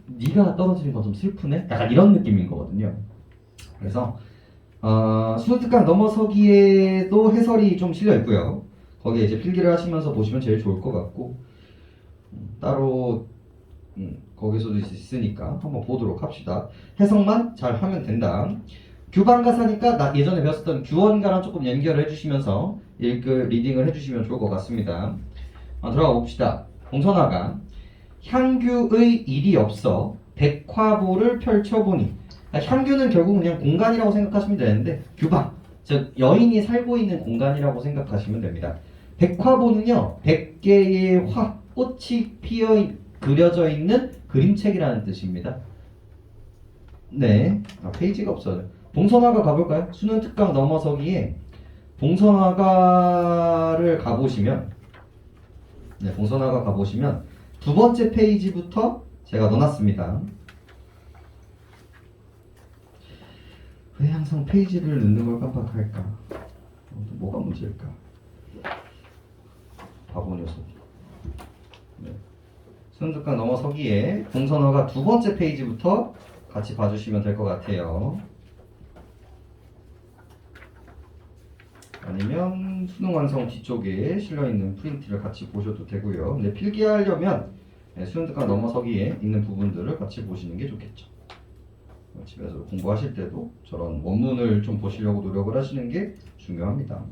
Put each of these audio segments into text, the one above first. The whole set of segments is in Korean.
네가 떨어지는 건 좀 슬프네? 약간 이런 느낌인 거거든요. 그래서 수능특강 넘어서기에도 해설이 좀 실려 있고요. 거기에 이제 필기를 하시면서 보시면 제일 좋을 것 같고 따로 거기서도 있으니까 한번 보도록 합시다. 해석만 잘 하면 된다. 규반가사니까 나 예전에 배웠었던 규원가랑 조금 연결을 해주시면서 리딩을 해주시면 좋을 것 같습니다. 들어가 봅시다. 공선화가 향규의 일이 없어 백화보를 펼쳐보니, 향규는 결국 그냥 공간이라고 생각하시면 되는데 규방, 즉 여인이 살고 있는 공간이라고 생각하시면 됩니다. 백화보는요 100개의 꽃이 그려져 있는 그림책이라는 뜻입니다. 네, 페이지가 없어요. 봉선화가 가볼까요? 수능 특강 넘어서기에 봉선화가를 가보시면, 네, 봉선화가 가보시면 두 번째 페이지부터 제가 넣어놨습니다. 왜 항상 페이지를 넣는 걸 깜빡할까? 뭐가 문제일까? 바보 녀석. 네. 수능 특강 넘어서기에 봉선화가 두 번째 페이지부터 같이 봐주시면 될 것 같아요. 아니면 수능 완성 뒤쪽에 실려있는 프린트를 같이 보셔도 되고요. 근데 필기하려면 수능 특강 넘어서기에 있는 부분들을 같이 보시는 게 좋겠죠. 집에서 공부하실 때도 저런 원문을 좀 보시려고 노력을 하시는 게 중요합니다.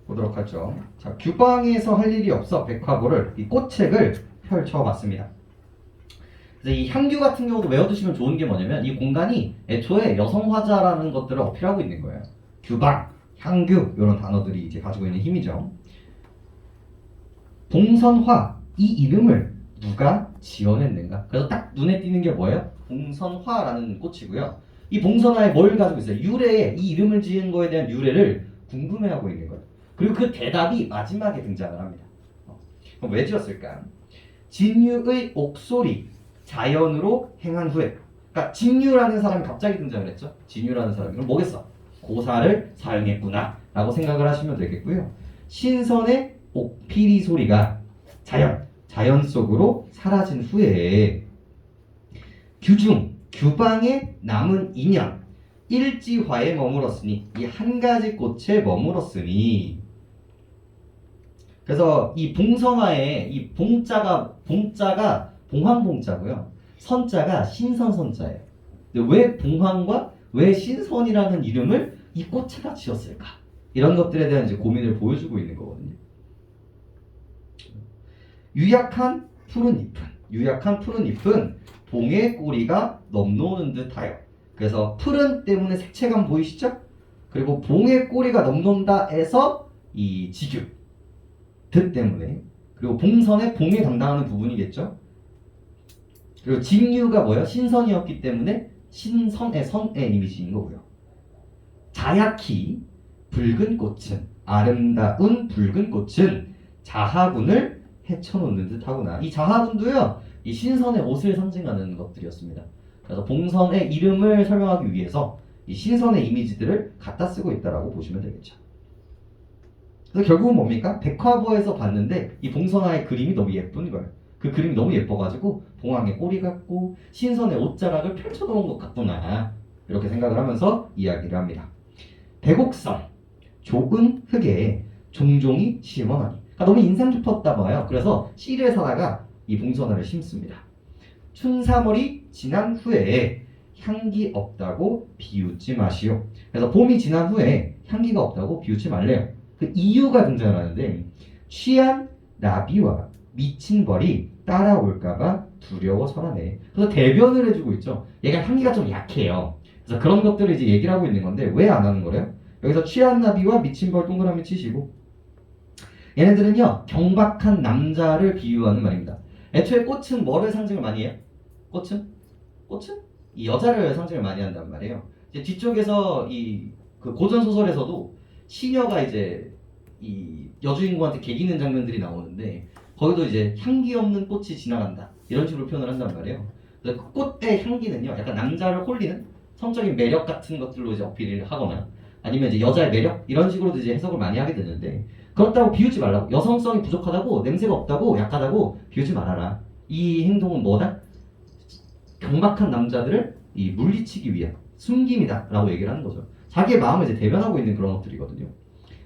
보도록 하죠. 자, 규방에서 할 일이 없어 백화보를, 이 꽃책을 펼쳐봤습니다. 그래서 이 향규 같은 경우도 외워두시면 좋은 게 뭐냐면 이 공간이 애초에 여성화자라는 것들을 어필하고 있는 거예요. 규방, 향규 이런 단어들이 이제 가지고 있는 힘이죠. 봉선화, 이 이름을 누가 지어냈는가? 그래서 딱 눈에 띄는 게 뭐예요? 봉선화라는 꽃이고요. 이 봉선화에 뭘 가지고 있어요? 유래에, 이 이름을 지은 거에 대한 유래를 궁금해하고 있는 거예요. 그리고 그 대답이 마지막에 등장을 합니다. 그럼 왜 지었을까? 진유의 옥소리, 자연으로 행한 후에. 그러니까 진유라는 사람이 갑자기 등장을 했죠. 진유라는 사람이. 그럼 뭐겠어? 고사를 사용했구나 라고 생각을 하시면 되겠고요. 신선의 옥피리 소리가 자연 속으로 사라진 후에 규중, 규방에 남은 인연, 일지화에 머물었으니, 이 한 가지 꽃에 머물었으니. 그래서 이 봉선화에 이 봉자가 봉황봉자고요. 선자가 신선선자예요. 근데 왜 봉황과 왜 신선이라는 이름을 이 꽃에다 지었을까? 이런 것들에 대한 이제 고민을 보여주고 있는 거거든요. 유약한 푸른 잎은 봉의 꼬리가 넘노는 듯하여. 그래서 푸른 때문에 색채감 보이시죠? 그리고 봉의 꼬리가 넘논다 해서 이 지규 듯 때문에, 그리고 봉선의 봉에 담당하는 부분이겠죠. 그리고 직류가 뭐예요? 신선이었기 때문에 신선의 선의 이미지인 거고요. 자약히 붉은 꽃은, 아름다운 붉은 꽃은 자하군을 헤쳐놓는 듯 하구나. 이 자하군도요, 이 신선의 옷을 상징하는 것들이었습니다. 그래서 봉선의 이름을 설명하기 위해서 이 신선의 이미지들을 갖다 쓰고 있다라고 보시면 되겠죠. 그래서 결국은 뭡니까? 백화보에서 봤는데 이 봉선화의 그림이 너무 예쁜 거예요. 그 그림이 너무 예뻐가지고 봉황의 꼬리 같고 신선의 옷자락을 펼쳐놓은 것 같구나, 이렇게 생각을 하면서 이야기를 합니다. 백옥선, 좋은 흙에 종종이 심어나니. 그러니까 너무 인상 깊었다 봐요. 그래서 씨를 사다가 이 봉선화를 심습니다. 춘삼월이 지난 후에 향기 없다고 비웃지 마시오. 그래서 봄이 지난 후에 향기가 없다고 비웃지 말래요. 그 이유가 등장을 하는데, 취한 나비와 미친 벌이 따라올까봐 두려워서라네. 그래서 대변을 해주고 있죠. 얘가 향기가 좀 약해요. 그래서 그런 것들을 이제 얘기를 하고 있는 건데 왜 안 하는 거래요? 여기서 취한 나비와 미친 벌 동그라미 치시고, 얘네들은요 경박한 남자를 비유하는 말입니다. 애초에 꽃은 뭐를 상징을 많이 해요? 꽃은 이 여자를 상징을 많이 한단 말이에요. 이제 뒤쪽에서 그 고전 소설에서도 시녀가 이제 이 여주인공한테 개기는 장면들이 나오는데, 거기도 이제 향기 없는 꽃이 지나간다 이런 식으로 표현을 한단 말이에요. 그래서 그 꽃의 향기는요 약간 남자를 홀리는 성적인 매력 같은 것들로 이제 어필을 하거나, 아니면 이제 여자의 매력 이런 식으로도 이제 해석을 많이 하게 되는데, 그렇다고 비우지 말라고. 여성성이 부족하다고, 냄새가 없다고, 약하다고 비우지 말아라. 이 행동은 뭐다? 경박한 남자들을 이 물리치기 위한 숨김이다 라고 얘기를 하는 거죠. 자기의 마음을 이제 대변하고 있는 그런 것들이거든요.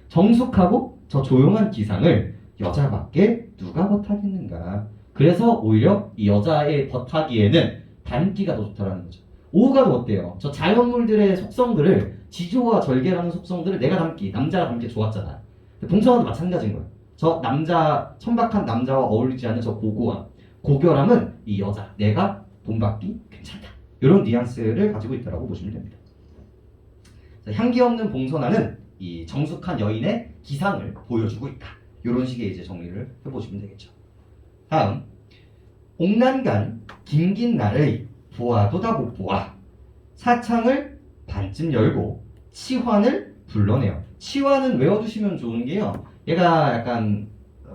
정숙하고 저 조용한 기상을 여자밖에 누가 버타겠는가. 그래서 오히려 이 여자의 버타기에는 단기가 더 좋다라는 거죠. 오후가도 어때요? 저 자연물들의 속성들을, 지조와 절개라는 속성들을 내가 담기, 남자가 담기 좋았잖아. 봉천화도 마찬가지인 거예요. 저 남자, 천박한 남자와 어울리지 않는 저 고고함, 고결함은 이 여자, 내가 본받기 괜찮다. 이런 뉘앙스를 가지고 있다고 보시면 됩니다. 향기 없는 봉선화는 이 정숙한 여인의 기상을 보여주고 있다. 이런 식의 이제 정리를 해보시면 되겠죠. 다음, 옥난간 긴긴 날의 보아도 다 못 보아. 사창을 반쯤 열고 치환을 불러내요. 치환은 외워두시면 좋은 게요. 얘가 약간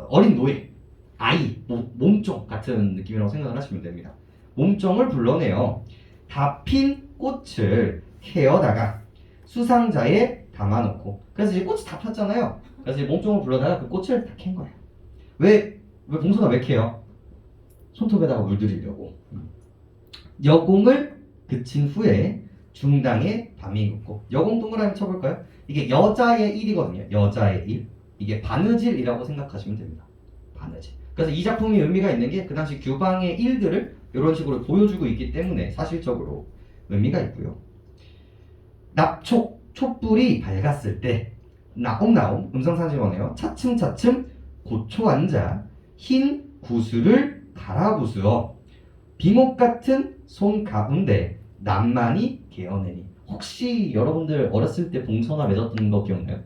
어린 노예, 아이, 몸종 같은 느낌이라고 생각을 하시면 됩니다. 몸종을 불러내요. 다 핀 꽃을 캐어다가 수상자에 담아놓고. 그래서 이제 꽃이 다 폈잖아요. 그래서 이제 몸종을 불러다가 그 꽃을 다 캔 거예요. 왜 봉선화 왜 캐요? 손톱에다가 물들이려고. 여공을 그친 후에 중당에 밤이 긋고. 여공 동그라미 쳐볼까요? 이게 여자의 일이거든요. 여자의 일. 이게 바느질이라고 생각하시면 됩니다. 바느질. 그래서 이 작품이 의미가 있는 게 그 당시 규방의 일들을 이런 식으로 보여주고 있기 때문에 사실적으로 의미가 있고요. 납촉, 촛불이 밝았을 때 나옴나옴 음성사진원이에요. 차츰차츰 고초 앉아 흰 구슬을 갈아부수어 빙옥 같은 손 가운데 낱만이 개어내니. 혹시 여러분들 어렸을 때 봉선화 맺었던 거 기억나요?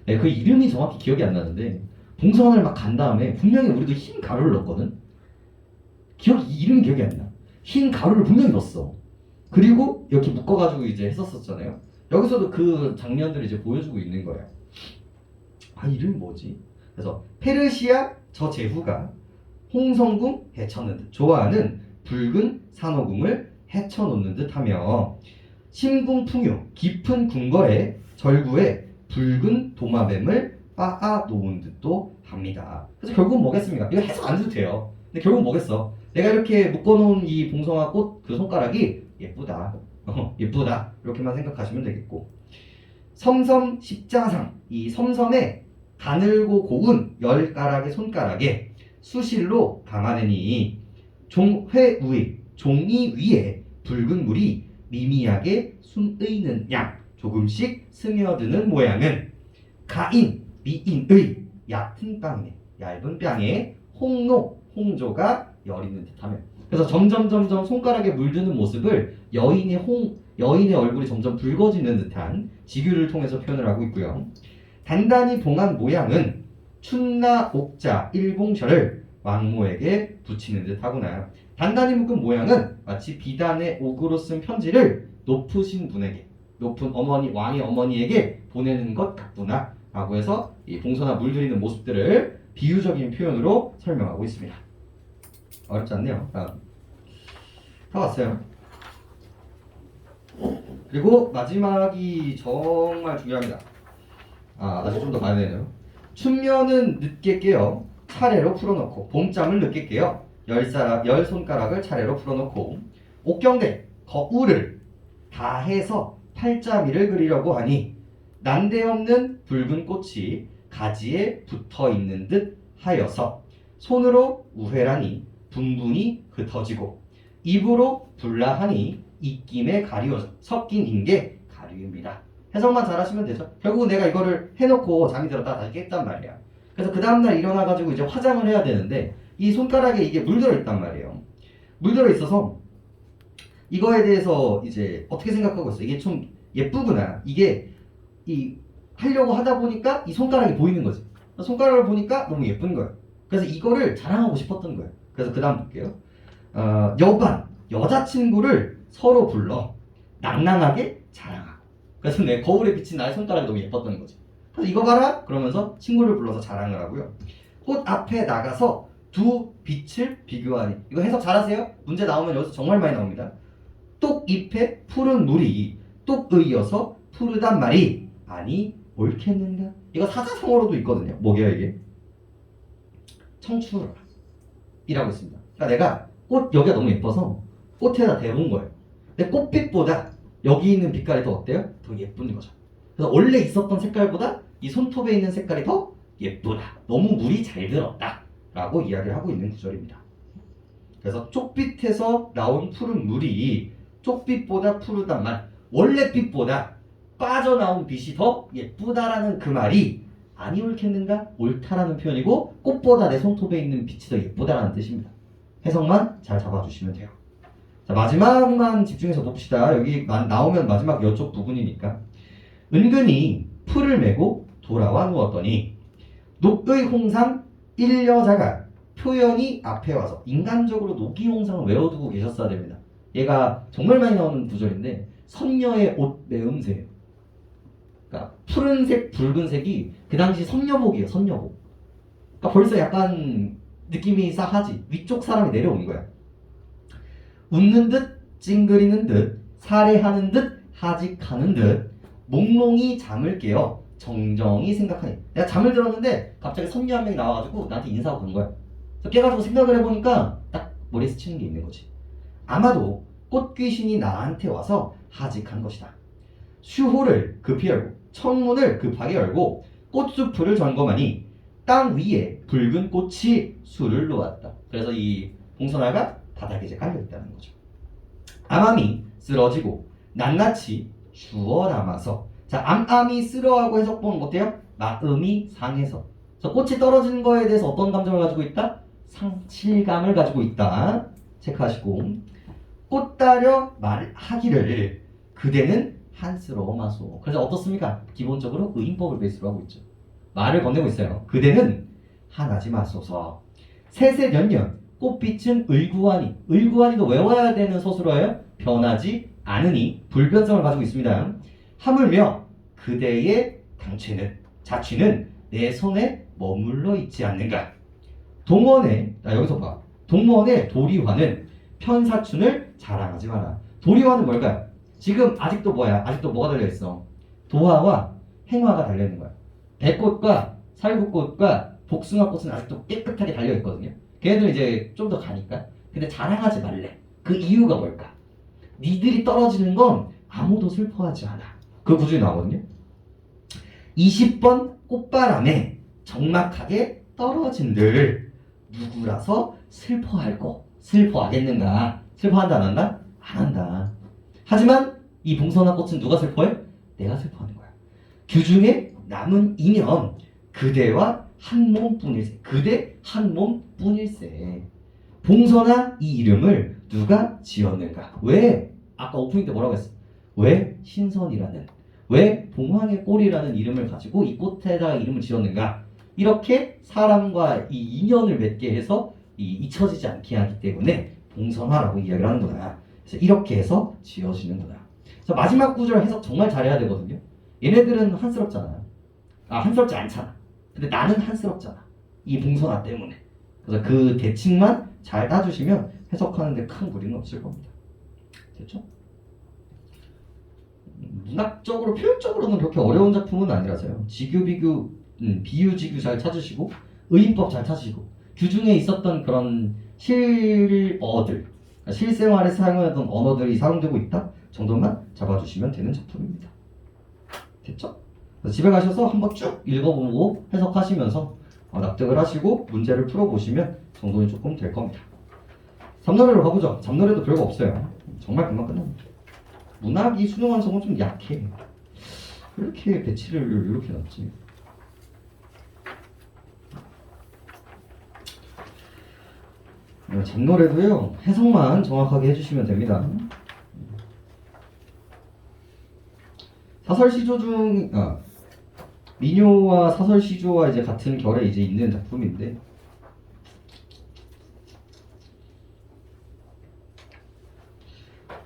네, 그 이름이 정확히 기억이 안 나는데 봉선화를 막 간 다음에 분명히 우리도 흰 가루를 넣었거든. 이름이 기억이 안 나. 흰 가루를 분명히 넣었어. 그리고 이렇게 묶어가지고 이제 했었잖아요. 여기서도 그 장면들을 이제 보여주고 있는 거예요. 아, 이름이 뭐지? 그래서 페르시아 저 제후가 홍성궁 해쳐는 듯 좋아하는 붉은 산호궁을 해쳐놓는 듯하며 심궁풍요 깊은 궁궐의 절구에 붉은 도마뱀을 빻아놓은 듯도 합니다. 그래서 결국은 뭐겠습니까? 이거 해석 안 해도 돼요. 근데 결국은 뭐겠어? 내가 이렇게 묶어놓은 이 봉성화 꽃 그 손가락이 예쁘다. 예쁘다. 이렇게만 생각하시면 되겠고. 섬섬 십자상. 이 섬섬에 가늘고 고운 열 가락의 손가락에 수실로 담아내니 종이 위에 붉은 물이 미미하게 숨의는 양 조금씩 스며드는 모양은 가인 미인의 얕은 빵에 얇은 뺨에 홍조가 여리는 듯하며. 그래서 점점 손가락에 물드는 모습을 여인의 얼굴이 점점 붉어지는 듯한 지규를 통해서 표현을 하고 있고요. 단단히 봉한 모양은 춘나 옥자 일봉셔를 왕모에게 붙이는 듯하구나. 단단히 묶은 모양은 마치 비단의 옥으로 쓴 편지를 높으신 분에게, 높은 어머니, 왕의 어머니에게 보내는 것 같구나 라고 해서 이 봉선화 물들이는 모습들을 비유적인 표현으로 설명하고 있습니다. 어렵지 않네요. 다음. 다 왔어요. 그리고 마지막이 정말 중요합니다. 아직 좀 더 가야 되네요. 춘면은 늦게 깨어 차례로 풀어놓고 봄잠을 늦게 깨어 열 손가락을 차례로 풀어놓고 옥경대 거울을 다 해서 팔자미를 그리려고 하니 난데없는 붉은 꽃이 가지에 붙어있는 듯 하여서 손으로 우회라니 분분히 흩어지고 입으로 불라하니 입김에 가리워져 섞인 인게 가리웁니다. 해석만 잘하시면 되죠. 결국은 내가 이거를 해놓고 잠이 들었다가 다시 깼단 말이야. 그래서 그 다음날 일어나가지고 이제 화장을 해야 되는데 이 손가락에 이게 물들어 있단 말이에요. 물들어 있어서 이거에 대해서 이제 어떻게 생각하고 있어? 이게 좀 예쁘구나. 이게 하려고 하다 보니까 이 손가락이 보이는 거지. 손가락을 보니까 너무 예쁜 거예요. 그래서 이거를 자랑하고 싶었던 거예요. 그래서 그 다음 볼게요. 여자친구를 서로 불러 낭낭하게 자랑하고. 그래서 내 거울에 비친 나의 손가락이 너무 예뻤던 거지. 그래서 이거 봐라 그러면서 친구를 불러서 자랑을 하고요. 꽃 앞에 나가서 두 빛을 비교하니. 이거 해석 잘하세요? 문제 나오면 여기서 정말 많이 나옵니다. 똑 잎에 푸른 물이 똑 의여서 푸르단 말이 아니 옳겠는가? 이거 사자성어로도 있거든요. 뭐게요 이게? 청출어라 이라고 있습니다. 그러니까 내가 꽃 여기가 너무 예뻐서 꽃에다 대본 거예요. 근데 꽃빛보다 여기 있는 빛깔이 더 어때요? 더 예쁜 거죠. 그래서 원래 있었던 색깔보다 이 손톱에 있는 색깔이 더 예쁘다. 너무 물이 잘 들었다. 라고 이야기를 하고 있는 구절입니다. 그래서 쪽빛에서 나온 푸른 물이 쪽빛보다 푸르단만 원래 빛보다 빠져나온 빛이 더 예쁘다라는 그 말이 아니 옳겠는가? 옳다라는 표현이고 꽃보다 내 손톱에 있는 빛이 더 예쁘다라는 뜻입니다. 해석만 잘 잡아주시면 돼요. 자, 마지막만 집중해서 봅시다. 여기 나오면 마지막 이쪽 부분이니까. 은근히 풀을 메고 돌아와 누웠더니 녹의 홍상 일여자가 표현이 앞에 와서 인간적으로 녹이 홍상을 외워두고 계셨어야 됩니다. 얘가 정말 많이 나오는 구절인데 선녀의 옷 매음새예요. 그러니까 푸른색, 붉은색이 그 당시 선녀복이에요. 선녀복. 그러니까 벌써 약간 느낌이 싸하지. 위쪽 사람이 내려오는 거야. 웃는 듯 찡그리는 듯 살해하는 듯 하직하는 듯 몽롱히 잠을 깨어 정정히 생각하니 내가 잠을 들었는데 갑자기 선녀 한 명이 나와가지고 나한테 인사하고 간 거야. 그래서 깨가지고 생각을 해보니까 딱 머리에 스치는 게 있는 거지. 아마도 꽃귀신이 나한테 와서 하직한 것이다. 수호를 급히 열고 청문을 급하게 열고 꽃수풀을 점검하니 땅 위에 붉은 꽃이 술을 놓았다. 그래서 이 봉선화가 바닥에 이제 깔려있다는 거죠. 암암이 쓰러지고 낱낱이 주워 담아서 자 암암이 쓰러하고 해석 보면 어때요? 마음이 상해서 그래서 꽃이 떨어지는 거에 대해서 어떤 감정을 가지고 있다? 상실감을 가지고 있다. 체크하시고 꽃 따려 말하기를 그대는 한스러워마소. 그래서 어떻습니까? 기본적으로 의인법을 베이스로 하고 있죠. 말을 건네고 있어요. 그대는 한하지 마소서. 세세년년 꽃빛은 을구하니 을구하니도 외워야 되는 서술어예요. 변하지 않으니 불변성을 가지고 있습니다. 하물며 그대의 당최는 자취는 내 손에 머물러 있지 않는가. 동원의 여기서 봐. 동원의 도리화는 편사춘을 자랑하지 마라. 도리화는 뭘까요? 지금 아직도 뭐야? 아직도 뭐가 달려있어? 도화와 행화가 달려있는 거야. 배꽃과 살구꽃과 복숭아꽃은 아직도 깨끗하게 달려있거든요. 걔네들은 이제 좀 더 가니까. 근데 자랑하지 말래. 그 이유가 뭘까? 니들이 떨어지는 건 아무도 슬퍼하지 않아. 그 구절이 나오거든요. 20번 꽃바람에 적막하게 떨어진들 누구라서 슬퍼할꼬? 슬퍼하겠는가? 슬퍼한다 안 한다? 안 한다. 하지만 이 봉선화 꽃은 누가 슬퍼해? 내가 슬퍼하는 거야. 규중에 남은 인연 그대와 한 몸뿐일세. 그대 한 몸뿐일세. 봉선화 이 이름을 누가 지었는가? 왜? 아까 오프닝 때 뭐라고 했어? 왜 신선이라는 왜 봉황의 꼴이라는 이름을 가지고 이 꽃에다가 이름을 지었는가? 이렇게 사람과 이 인연을 맺게 해서 잊혀지지 않게 하기 때문에 봉선화라고 이야기를 하는구나. 그래서 이렇게 해서 지어지는구나. 그래서 마지막 구절 해석 정말 잘해야 되거든요. 얘네들은 한스럽잖아. 한스럽지 않잖아. 근데 나는 한스럽잖아. 이 봉선화 때문에. 그래서 그 대칭만 잘 따주시면 해석하는데 큰 무리는 없을 겁니다. 됐죠? 문학적으로 표현적으로는 그렇게 어려운 작품은 아니라서요. 지규 비규 비유 지규 잘 찾으시고 의인법 잘 찾으시고 규중에 있었던 그런 실어들 실생활에 사용하던 언어들이 사용되고 있다 정도만 잡아주시면 되는 작품입니다. 됐죠? 집에 가셔서 한번 쭉 읽어보고 해석하시면서 납득을 하시고 문제를 풀어보시면 정돈이 조금 될 겁니다. 잡노래로 가보죠. 잡노래도 별거 없어요. 정말 금방 끝납니다. 문학이 수능 완성은 좀 약해. 왜 이렇게 배치를 이렇게 놨지? 잡노래도요 해석만 정확하게 해주시면 됩니다. 사설시조 중 민요와 사설시조와 이제 같은 결에 이제 있는 작품인데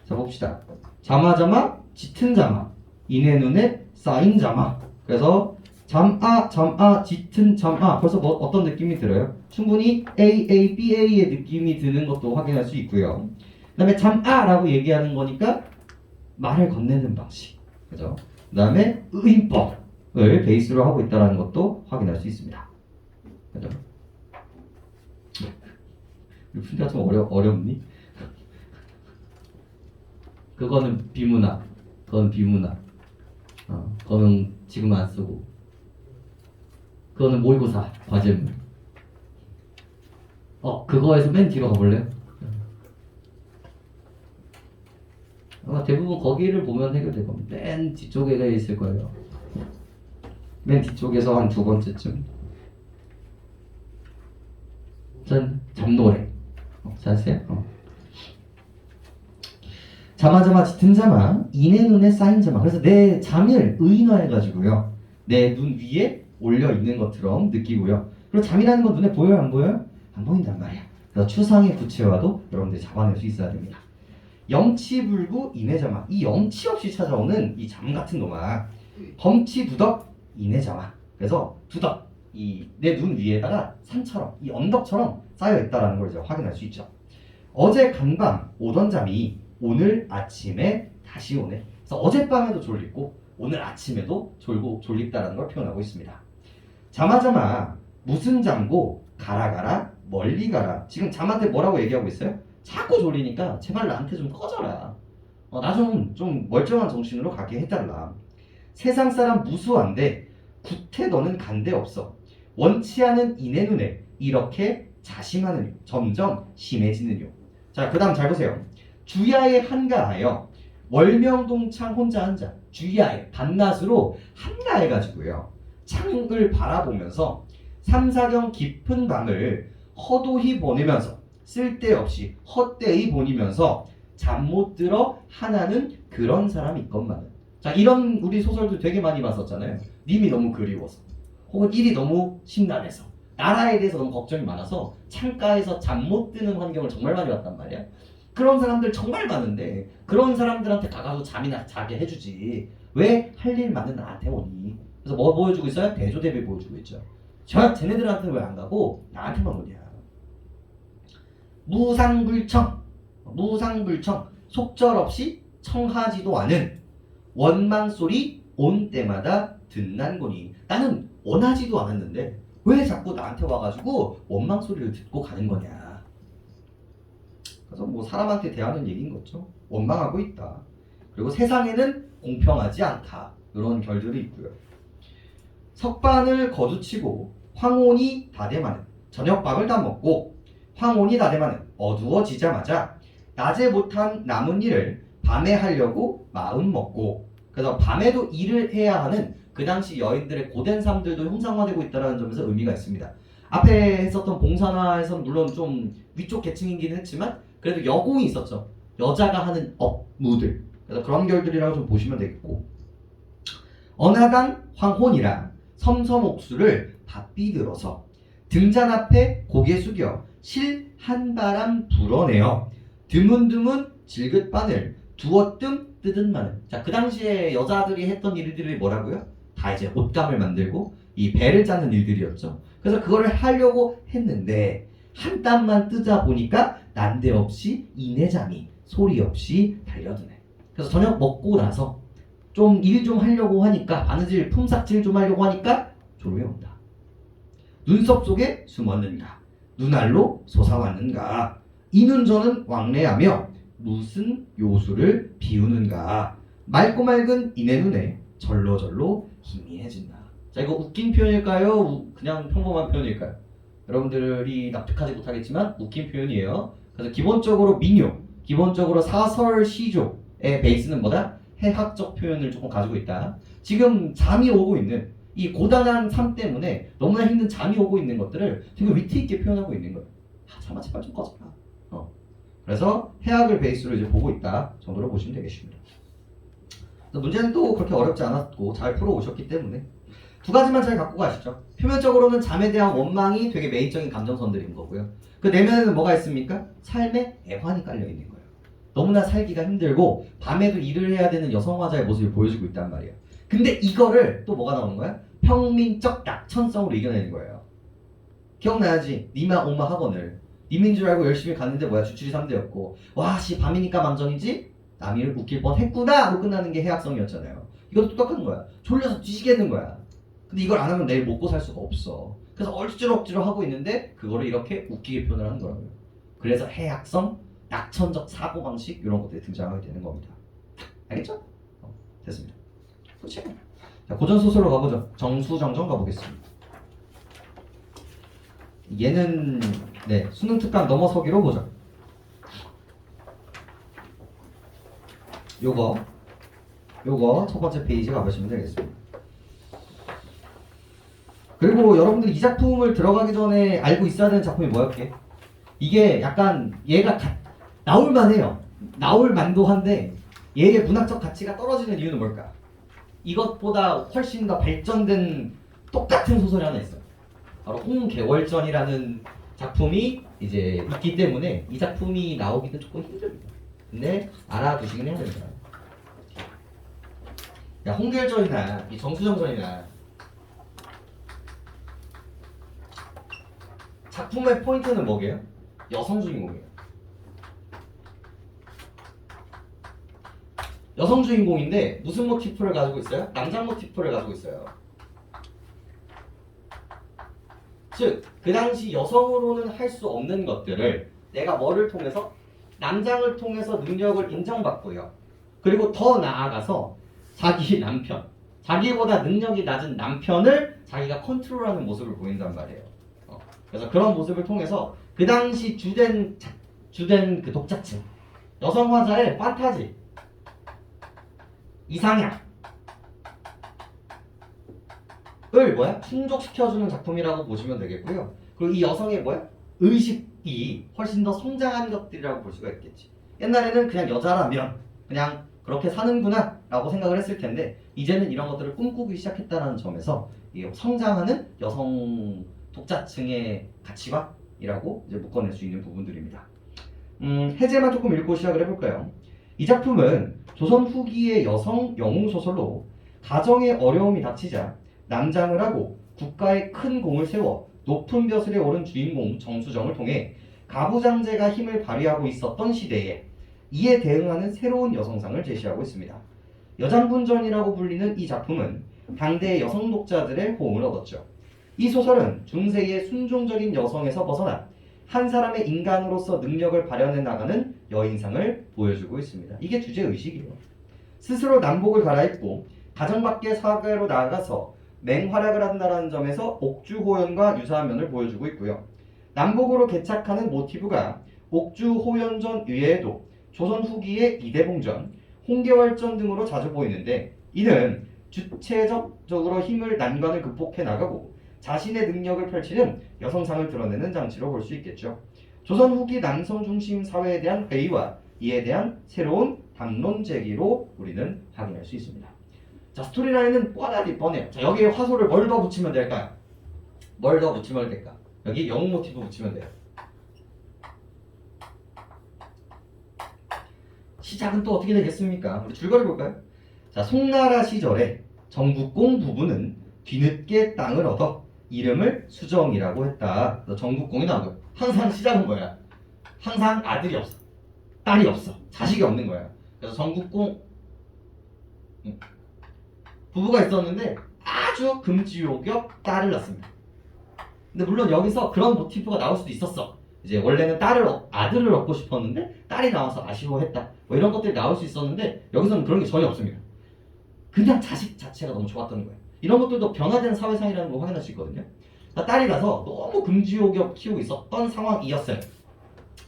자 봅시다. 자마자마 짙은 자마 이내 눈에 쌓인 자마. 그래서 잠아 짙은 잠아 벌써 뭐 어떤 느낌이 들어요? 충분히 BA의 느낌이 드는 것도 확인할 수 있고요. 그 다음에 잠아라고 얘기하는 거니까 말을 건네는 방식. 그죠? 그 다음에 의인법 베이스로 하고 있다는 것도 확인할 수 있습니다. 그죠? 푼자 좀 어렵니? 그거는 비문학. 그건 비문학. 그거는 지금 안 쓰고. 그거는 모의고사 과제문. 그거에서 맨 뒤로 가볼래요? 아마 대부분 거기를 보면 해결될 겁니다. 맨 뒤쪽에 있을 거예요. 맨 뒤쪽에서 한 두 번째쯤. 전 잡노래. 잘했어요? 자마자마 짙은 자마, 이내 눈에 쌓인 자마. 그래서 내 잠을 의인화해가지고요. 내 눈 위에 올려 있는 것처럼 느끼고요. 그리고 잠이라는 건 눈에 보여요, 안 보여요? 안 보인단 말이야. 그래서 추상의 구체화도 여러분들이 잡아낼 수 있어야 됩니다. 영치불구 이내자마. 이 영치 없이 찾아오는 이 잠 같은 놈아. 범치두덕 이내자마. 그래서 두덕, 이 내 눈 위에다가 산처럼, 이 언덕처럼 쌓여 있다라는 걸 이제 확인할 수 있죠. 어제 간밤 오던 잠이 오늘 아침에 다시 오네. 그래서 어젯밤에도 졸리고 오늘 아침에도 졸립다라는 걸 표현하고 있습니다. 자마자마 무슨 잠고 가라 가라 멀리 가라. 지금 잠한테 뭐라고 얘기하고 있어요? 자꾸 졸리니까 제발 나한테 좀 꺼져라. 나 좀 멀쩡한 정신으로 가게 해달라. 세상 사람 무수한데 구태 너는 간데 없어. 원치 않은 이내 눈에 이렇게 자심하느뇨. 점점 심해지느뇨. 자, 그 다음 잘 보세요. 주야에 한가하여 월명동창 혼자 한자. 주야에 밤낮으로 한가해가지고요. 창을 바라보면서 삼사경 깊은 밤을 허도히 보내면서 쓸데없이 헛되이 보내면서 잠 못 들어 하나는 그런 사람이 있건만은. 자, 이런 우리 소설들 되게 많이 봤었잖아요. 님이 너무 그리워서 혹은 일이 너무 심란해서 나라에 대해서 너무 걱정이 많아서 창가에서 잠 못 드는 환경을 정말 많이 봤단 말이야. 그런 사람들 정말 많은데 그런 사람들한테 가가지고 잠이나 자게 해주지. 왜 할 일 많은 나한테 오니? 그래서 뭐 보여주고 있어요? 대조대비 보여주고 있죠. 쟤네들한테는 왜 안 가고 나한테만 오냐. 무상불청 속절없이 청하지도 않은 원망소리 온 때마다 듣난거니. 나는 원하지도 않았는데 왜 자꾸 나한테 와가지고 원망소리를 듣고 가는 거냐. 그래서 뭐 사람한테 대하는 얘기인 거죠. 원망하고 있다. 그리고 세상에는 공평하지 않다. 이런 결들이 있고요. 석반을 거두치고 황혼이 다대마는. 저녁밥을 다 먹고 황혼이 다대마는 어두워지자마자 낮에 못한 남은 일을 밤에 하려고 마음 먹고. 그래서 밤에도 일을 해야 하는 그 당시 여인들의 고된 삶들도 형상화되고 있다는 점에서 의미가 있습니다. 앞에 했었던 봉사나에서는 물론 좀 위쪽 계층이긴 했지만 그래도 여공이 있었죠. 여자가 하는 업무들. 그래서 그런 결들이라고 좀 보시면 되겠고. 언하당 황혼이라 섬섬옥수를 바삐 들어서 등잔 앞에 고개 숙여 실 한바람 불어내어 드문드문 질긋바늘 두어뜸 뜯은 마늘. 자, 그 당시에 여자들이 했던 일들이 뭐라고요? 다 이제 옷감을 만들고 이 배를 짜는 일들이었죠. 그래서 그거를 하려고 했는데 한 땀만 뜨자 보니까 난데없이 이내잠이 소리 없이 달려드네. 그래서 저녁 먹고 나서 좀 일 좀 하려고 하니까 바느질 품삯질 좀 하려고 하니까 졸음이 온다. 눈썹 속에 숨었는가 눈알로 솟아왔는가 이눈 저는 왕래하며 무슨 요술을 비우는가. 맑고 맑은 이내 눈에 절로절로 희미해진다. 자, 이거 웃긴 표현일까요? 그냥 평범한 표현일까요? 여러분들이 납득하지 못하겠지만 웃긴 표현이에요. 그래서 기본적으로 민요, 기본적으로 사설 시조의 베이스는 뭐다? 해학적 표현을 조금 가지고 있다. 지금 잠이 오고 있는 이 고단한 삶 때문에 너무나 힘든 잠이 오고 있는 것들을 되게 위트 있게 표현하고 있는 거예요. 잠아 제발 좀 꺼져라. 그래서 해학을 베이스로 이제 보고 있다 정도로 보시면 되겠습니다. 문제는 또 그렇게 어렵지 않았고 잘 풀어오셨기 때문에 두 가지만 잘 갖고 가시죠. 표면적으로는 잠에 대한 원망이 되게 메인적인 감정선들인 거고요. 그 내면에는 뭐가 있습니까? 삶의 애환이 깔려 있는 거예요. 너무나 살기가 힘들고 밤에도 일을 해야 되는 여성화자의 모습을 보여주고 있단 말이에요. 근데 이거를 또 뭐가 나오는 거야? 평민적 낙천성으로 이겨내는 거예요. 기억나야지. 니마 오마 학원을 님인 줄 알고 열심히 갔는데 뭐야 주출이 3대였고 와씨 밤이니까 망정이지? 남이를 웃길 뻔 했구나 하고 끝나는 게 해학성이었잖아요. 이것도 똑같은 거야. 졸려서 뒤지겠는 거야. 근데 이걸 안 하면 내일 먹고 살 수가 없어. 그래서 억지로 하고 있는데 그거를 이렇게 웃기게 표현을 하는 거라고요. 그래서 해악성, 낙천적 사고방식 이런 것들이 등장하게 되는 겁니다. 알겠죠? 됐습니다. 그렇지? 자, 고전소설로 가보죠. 정수정정 가보겠습니다. 얘는 네 수능 특강 넘어서기로 보죠. 요거 첫 번째 페이지 가보시면 되겠습니다. 그리고 여러분들 이 작품을 들어가기 전에 알고 있어야 되는 작품이 뭐였게? 이게 약간 얘가 나올만해요. 나올만도 한데 얘의 문학적 가치가 떨어지는 이유는 뭘까? 이것보다 훨씬 더 발전된 똑같은 소설이 하나 있어요. 바로 홍계월전이라는 작품이 이제 있기 때문에 이 작품이 나오기는 조금 힘듭니다. 근데 알아두시긴 해야 됩니다. 야, 홍계월전이나 이 정수정전이나 작품의 포인트는 뭐게요? 여성 주인공이에요. 여성 주인공인데 무슨 모티프를 가지고 있어요? 남자 모티프를 가지고 있어요. 즉, 그 당시 여성으로는 할 수 없는 것들을 내가 뭐를 통해서? 남장을 통해서 능력을 인정받고요. 그리고 더 나아가서 자기 남편, 자기보다 능력이 낮은 남편을 자기가 컨트롤하는 모습을 보인단 말이에요. 그래서 그런 모습을 통해서 그 당시 주된 그 독자층, 여성 화자의 판타지, 이상향을 뭐야? 충족시켜주는 작품이라고 보시면 되겠고요. 그리고 이 여성의 뭐야? 의식이 훨씬 더 성장한 것들이라고 볼 수가 있겠지. 옛날에는 그냥 여자라면 그냥 그렇게 사는구나 라고 생각을 했을 텐데 이제는 이런 것들을 꿈꾸기 시작했다는 점에서 이 성장하는 여성 독자층의 가치관이라고 이제 묶어낼 수 있는 부분들입니다. 해제만 조금 읽고 시작을 해볼까요? 이 작품은 조선 후기의 여성 영웅 소설로 가정의 어려움이 닥치자 남장을 하고 국가에 큰 공을 세워 높은 벼슬에 오른 주인공 정수정을 통해 가부장제가 힘을 발휘하고 있었던 시대에 이에 대응하는 새로운 여성상을 제시하고 있습니다. 여장군전이라고 불리는 이 작품은 당대의 여성 독자들의 호응을 얻었죠. 이 소설은 중세의 순종적인 여성에서 벗어나 한 사람의 인간으로서 능력을 발현해 나가는 여인상을 보여주고 있습니다. 이게 주제의식이에요. 스스로 남복을 갈아입고 가정 밖의 사회로 나아가서 맹활약을 한다는 점에서 옥주호연과 유사한 면을 보여주고 있고요. 남복으로 개착하는 모티브가 옥주호연전 외에도 조선 후기의 이대봉전, 홍계월전 등으로 자주 보이는데 이는 주체적으로 힘을 난관을 극복해 나가고 자신의 능력을 펼치는 여성상을 드러내는 장치로 볼 수 있겠죠. 조선 후기 남성 중심 사회에 대한 회의와 이에 대한 새로운 담론 제기로 우리는 확인할 수 있습니다. 자, 스토리라인은 뻔하디 뻔해요. 자, 여기에 화소를 뭘 더 붙이면 될까요? 뭘 더 붙이면 될까? 여기 영웅 모티브 붙이면 돼요. 시작은 또 어떻게 되겠습니까? 우리 줄거리 볼까요? 자, 송나라 시절에 정국공 부부는 뒤늦게 땅을 얻어 이름을 수정이라고 했다. 정국공이 나오고 항상 시작은 뭐야? 항상 아들이 없어, 딸이 없어, 자식이 없는 거야. 그래서 정국공 부부가 있었는데 아주 금지옥엽 딸을 낳습니다. 근데 물론 여기서 그런 모티프가 나올 수도 있었어. 이제 원래는 아들을 얻고 싶었는데 딸이 나와서 아쉬워했다. 뭐 이런 것들이 나올 수 있었는데 여기서는 그런 게 전혀 없습니다. 그냥 자식 자체가 너무 좋았던 거예요. 이런 것들도 변화된 사회상이라는 걸 확인할 수 있거든요. 딸이 나서 너무 금지옥엽 키우고 있었던 상황이었어요.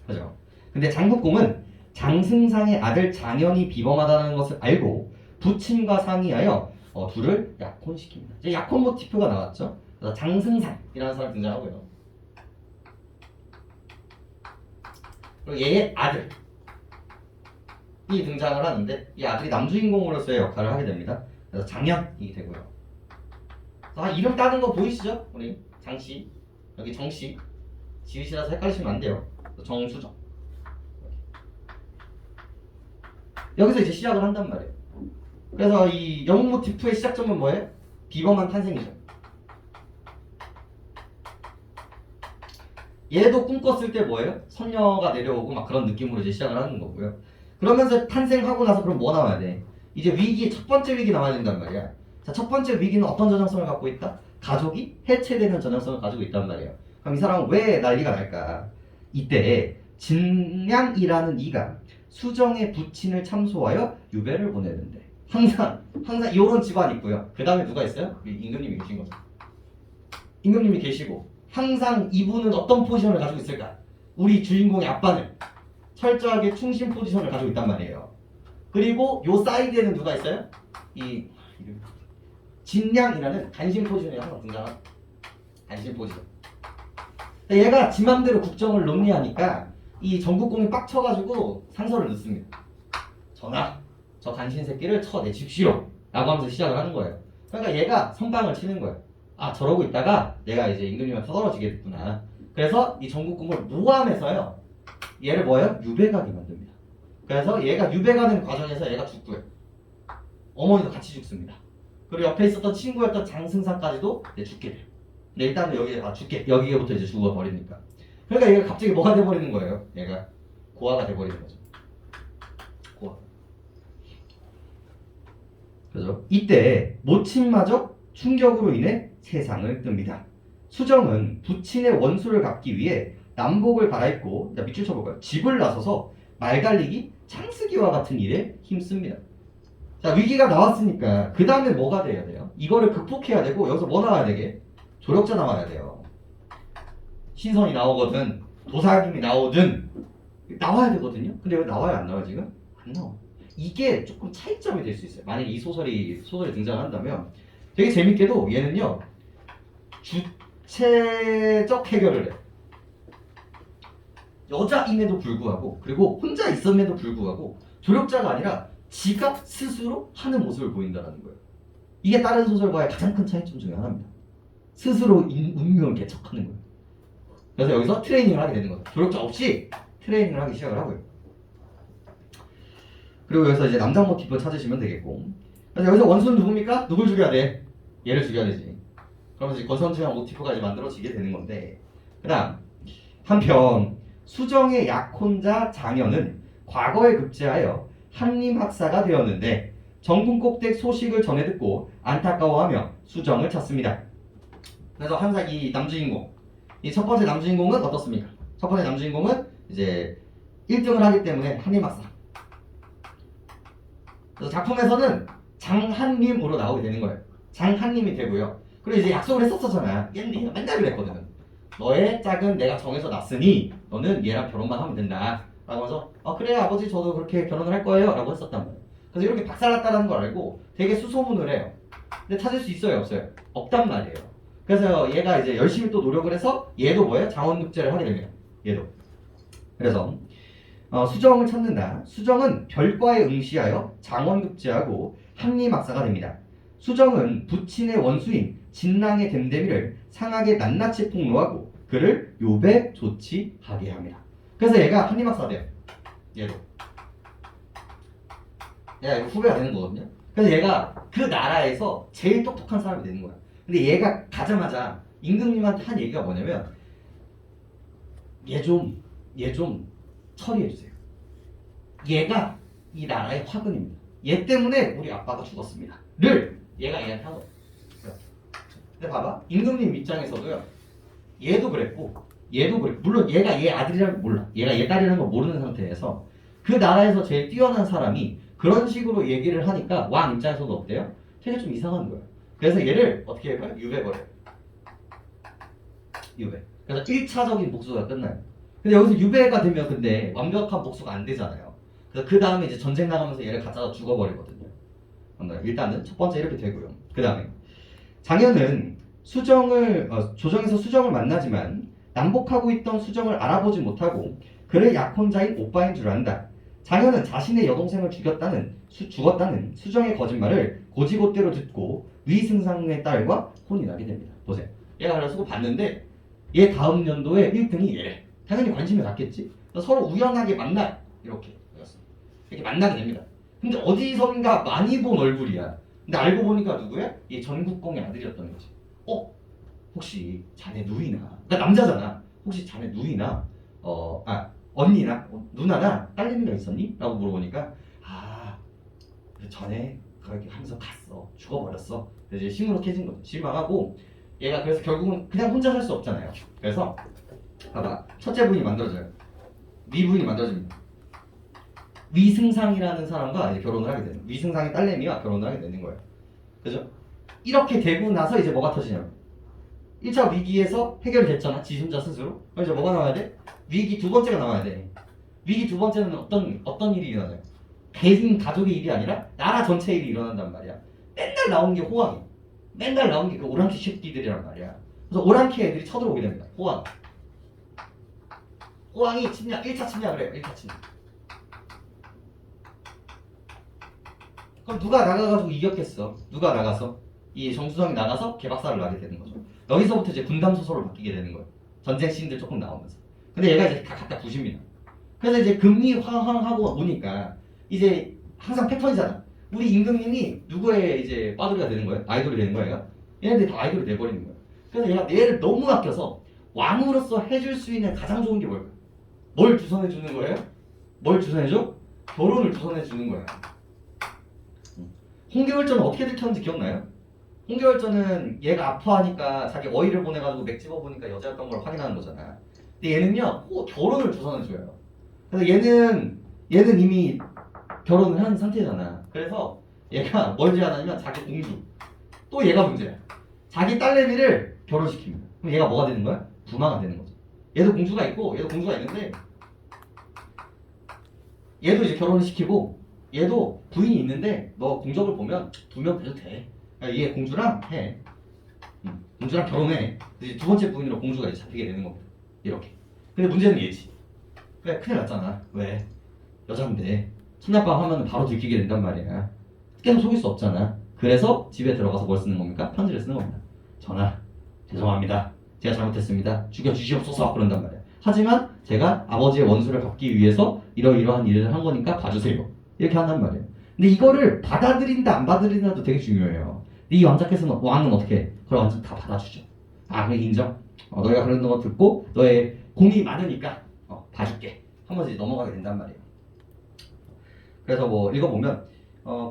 그죠? 근데 장국공은 장승상의 아들 장현이 비범하다는 것을 알고 부친과 상의하여 둘을 약혼시킵니다. 이제 약혼 모티프가 나왔죠. 그래서 장승상이라는 사람이 등장하고요. 그리고 얘의 아들이 등장을 하는데 이 아들이 남주인공으로서의 역할을 하게 됩니다. 그래서 장현이 되고요. 이름 따는 거 보이시죠? 우리 장씨, 여기 정씨, 지읒이라서 헷갈리시면 안 돼요. 정수정. 여기서 이제 시작을 한단 말이에요. 그래서 이 영웅 모티프의 시작점은 뭐예요? 비범한 탄생이죠. 얘도 꿈꿨을 때 뭐예요? 선녀가 내려오고 막 그런 느낌으로 이제 시작을 하는 거고요. 그러면서 탄생하고 나서 그럼 뭐 나와야 돼? 이제 위기, 첫 번째 위기 나와야 된단 말이야. 자, 첫 번째 위기는 어떤 전형성을 갖고 있다? 가족이 해체되는 전형성을 가지고 있단 말이에요. 그럼 이 사람은 왜 난리가 날까? 이때 진량이라는 이가 수정의 부친을 참소하여 유배를 보내는데 항상 이런 집안이 있고요. 그 다음에 누가 있어요? 임금님이 계신 거죠. 임금님이 계시고 항상 이분은 어떤 포지션을 가지고 있을까? 우리 주인공의 아빠는 철저하게 충신 포지션을 가지고 있단 말이에요. 그리고 요 사이드에는 누가 있어요? 이 진량이라는 간신 포지션이 항상 등장하는 간신 포지션. 얘가 지 맘대로 국정을 논리하니까 이 전국공이 빡쳐가지고 상서를 넣습니다. 전하, 저 간신 새끼를 쳐내십시오 라고 하면서 시작을 하는 거예요. 그러니까 얘가 선방을 치는 거예요. 아, 저러고 있다가 내가 이제 임금님한테 떨어지게 됐구나. 그래서 이 전국공을 모함해서요, 얘를 뭐예요? 유배가게 만듭니다. 그래서 얘가 유배가는 과정에서 얘가 죽고요. 어머니도 같이 죽습니다. 그리고 옆에 있었던 친구였던 장승사까지도 죽게 돼요. 근데 일단은 여기부터 이제 죽어버리니까. 그러니까 얘가 갑자기 뭐가 돼버리는 거예요? 얘가 고아가 돼버리는 거죠. 고아. 그죠? 이때 모친마저 충격으로 인해 세상을 뜹니다. 수정은 부친의 원수를 갚기 위해 남복을 갈아입고, 밑줄 쳐볼까요? 집을 나서서 말달리기, 창쓰기와 같은 일에 힘씁니다. 자, 위기가 나왔으니까 그 다음에 뭐가 돼야 돼요? 이거를 극복해야 되고, 여기서 뭐 나와야 되게? 조력자 나와야 돼요. 신선이 나오거든, 도사님이 나오든 나와야 되거든요. 근데 왜 나와요? 안 나와요 지금? 안 나와. 이게 조금 차이점이 될 수 있어요. 만약에 이 소설이 등장한다면 되게 재밌게도 얘는요, 주체적 해결을 해. 여자임에도 불구하고, 그리고 혼자 있음에도 불구하고 조력자가 아니라 지가 스스로 하는 모습을 보인다는 거예요. 이게 다른 소설과의 가장 큰 차이점 중에 하나입니다. 스스로 운명을 개척하는 거예요. 그래서 여기서 트레이닝을 하게 되는 거예요. 조력자 없이 트레이닝을 하기 시작을 하고요. 그리고 여기서 이제 남자 모티프 찾으시면 되겠고, 그래서 여기서 원수는 누굽니까? 누굴 죽여야 돼? 얘를 죽여야 되지. 그러면서 이제 건선징악 모티프가 이제 만들어지게 되는 건데, 그 다음 한편 수정의 약혼자 장현은 과거에 급제하여 한림학사가 되었는데 전군꼭댁 소식을 전해 듣고 안타까워하며 수정을 찾습니다. 그래서 항상 이 남주인공, 이 첫 번째 남주인공은 어떻습니까? 첫 번째 남주인공은 이제 1등을 하기 때문에 한림학사. 그래서 작품에서는 장한림으로 나오게 되는 거예요. 장한림이 되고요. 그리고 이제 약속을 했었잖아. 얘는 맨날 그랬거든. 너의 짝은 내가 정해서 놨으니 너는 얘랑 결혼만 하면 된다 라고 해서 그래 아버지 저도 그렇게 결혼을 할 거예요 라고 했었단 말이에요. 그래서 이렇게 박살났다는 걸 알고 되게 수소문을 해요. 근데 찾을 수 있어요 없어요? 없단 말이에요. 그래서 얘가 이제 열심히 또 노력을 해서 얘도 뭐예요? 장원급제를 하게 됩니다. 얘도. 그래서 수정을 찾는다. 수정은 별과에 응시하여 장원급제하고 한림학사가 됩니다. 수정은 부친의 원수인 진랑의 댐댐이를 상하게 낱낱이 폭로하고 그를 요배 조치하게 합니다. 그래서 얘가 한림학사 돼요. 얘도. 얘가 이거 후배가 되는 거거든요. 그래서 얘가 그 나라에서 제일 똑똑한 사람이 되는 거야. 근데 얘가 가자마자 임금님한테 한 얘기가 뭐냐면 얘 좀 처리해주세요. 얘가 이 나라의 화근입니다. 얘 때문에 우리 아빠가 죽었습니다. 를 얘가 얘한테 한 거예요. 근데 봐봐, 임금님 입장에서도요, 얘도 그랬고 물론 얘가 얘 아들이라는 걸 몰라. 얘가 얘 딸이라는 걸 모르는 상태에서 그 나라에서 제일 뛰어난 사람이 그런 식으로 얘기를 하니까 왕 입장에서도 어때요? 되게 좀 이상한 거예요. 그래서 얘를 어떻게 해봐요? 유배버려요. 유배. 그래서 1차적인 복수가 끝나요. 근데 여기서 유배가 되면 근데 완벽한 복수가 안 되잖아요. 그래서 그 다음에 이제 전쟁 나가면서 얘를 갖다가 죽어버리거든요. 일단은 첫 번째 이렇게 되고요. 그 다음에 장현은 조정에서 수정을 만나지만 남복하고 있던 수정을 알아보지 못하고 그의 약혼자인 오빠인 줄 안다. 장현은 자신의 여동생을 죽었다는 수정의 거짓말을 고지고대로 듣고 위승상의 딸과 혼이 나게 됩니다. 보세요. 얘가 그래서 봤는데 얘 다음 연도에 1등이 얘래. 당연히 관심이 갔겠지. 서로 우연하게 만나 이렇게 만나게 됩니다. 근데 어디선가 많이 본 얼굴이야. 근데 알고 보니까 누구야? 얘 전국공의 아들이었던 거지. 혹시 자네 누이나? 그러니까 남자잖아. 혹시 자네 누이나? 언니나 누나나 딸내미가 있었니? 라고 물어보니까 전에 그렇게 하면서 갔어. 죽어버렸어. 그래서 이제 시무룩해진 거죠. 실망하고 얘가 그래서 결국은 그냥 혼자 살 수 없잖아요. 그래서 봐봐. 첫째 부인이 만들어져요. 위 부인이 만들어집니다. 위승상이라는 사람과 이제 결혼을 하게 되는 위승상의 딸내미와 결혼을 하게 되는 거예요. 그죠? 이렇게 되고 나서 이제 뭐가 터지냐면 1차 위기에서 해결됐잖아. 지 혼자 스스로. 그럼 이제 뭐가 나와야 돼? 위기 두 번째가 나와야 돼. 위기 두 번째는 어떤 일이 일어나요? 개인 가족의 일이 아니라 나라 전체 일이 일어난단 말이야. 맨날 나오는 게 호황이. 맨날 나오는 게 그 오랑캐 새끼들이란 말이야. 그래서 오랑캐 애들이 쳐들어오게 됩니다. 호황. 호황이 침략, 1차 침략을 해요. 1차 침략. 그럼 누가 나가가지고 이겼겠어? 누가 나가서? 이 정수성이 나가서 개박살을 나게 되는 거죠. 여기서부터 이제 분담 소설로 바뀌게 되는 거예요. 전쟁 씬들 조금 나오면서. 근데 얘가 이제 다 갖다 부십니다. 그래서 이제 금리 황황하고 오니까 이제 항상 패턴이잖아. 우리 임금님이 누구의 이제 빠돌이가 되는 거예요? 아이돌이 되는 거야, 얘가? 얘네들이 다 아이돌이 돼버리는 거예요. 그래서 얘가 얘를 너무 아껴서 왕으로서 해줄 수 있는 가장 좋은 게 뭘까? 뭘 주선해 주는 거예요? 뭘 주선해줘? 결혼을 주선해 주는 거야. 홍계월전은 어떻게 들켰는지 기억나요? 홍계월전은 얘가 아파하니까 자기 어이를 보내가지고 맥 집어보니까 여자였던 걸 확인하는 거잖아. 근데 얘는요, 결혼을 주선해줘요. 그래서 얘는 이미 결혼을 한 상태잖아. 그래서 얘가 뭘 제안하냐면 자기 공주. 또 얘가 문제야. 자기 딸내미를 결혼시킵니다. 그럼 얘가 뭐가 되는 거야? 부마가 되는 거죠. 얘도 공주가 있고 얘도 공주가 있는데 얘도 이제 결혼을 시키고 얘도 부인이 있는데 너 공적을 보면 2명 돼도 돼. 그러니까 얘 공주랑 해. 공주랑 결혼해. 이제 두 번째 부인으로 공주가 이제 잡히게 되는 겁니다. 이렇게. 근데 문제는 얘지. 그래 큰일 났잖아. 왜? 여잔데 첫날밤 하면 바로 들키게 된단 말이야. 계속 속일 수 없잖아. 그래서 집에 들어가서 뭘 쓰는 겁니까? 편지를 쓰는 겁니다. 전하, 죄송합니다. 제가 잘못했습니다. 죽여주시옵소서. 그런단 말이야. 하지만 제가 아버지의 원수를 갚기 위해서 이러이러한 일을 한 거니까 봐주세요. 이렇게 한단 말이에요. 근데 이거를 받아들인다 안 받아들인다도 되게 중요해요. 이 왕은 어떻게 해? 그걸 완전 다 받아주죠. 아 그래 인정. 너희가 그런 거 듣고 너의 공이 많으니까 봐줄게. 한 번씩 넘어가게 된단 말이에요. 그래서 뭐 읽어보면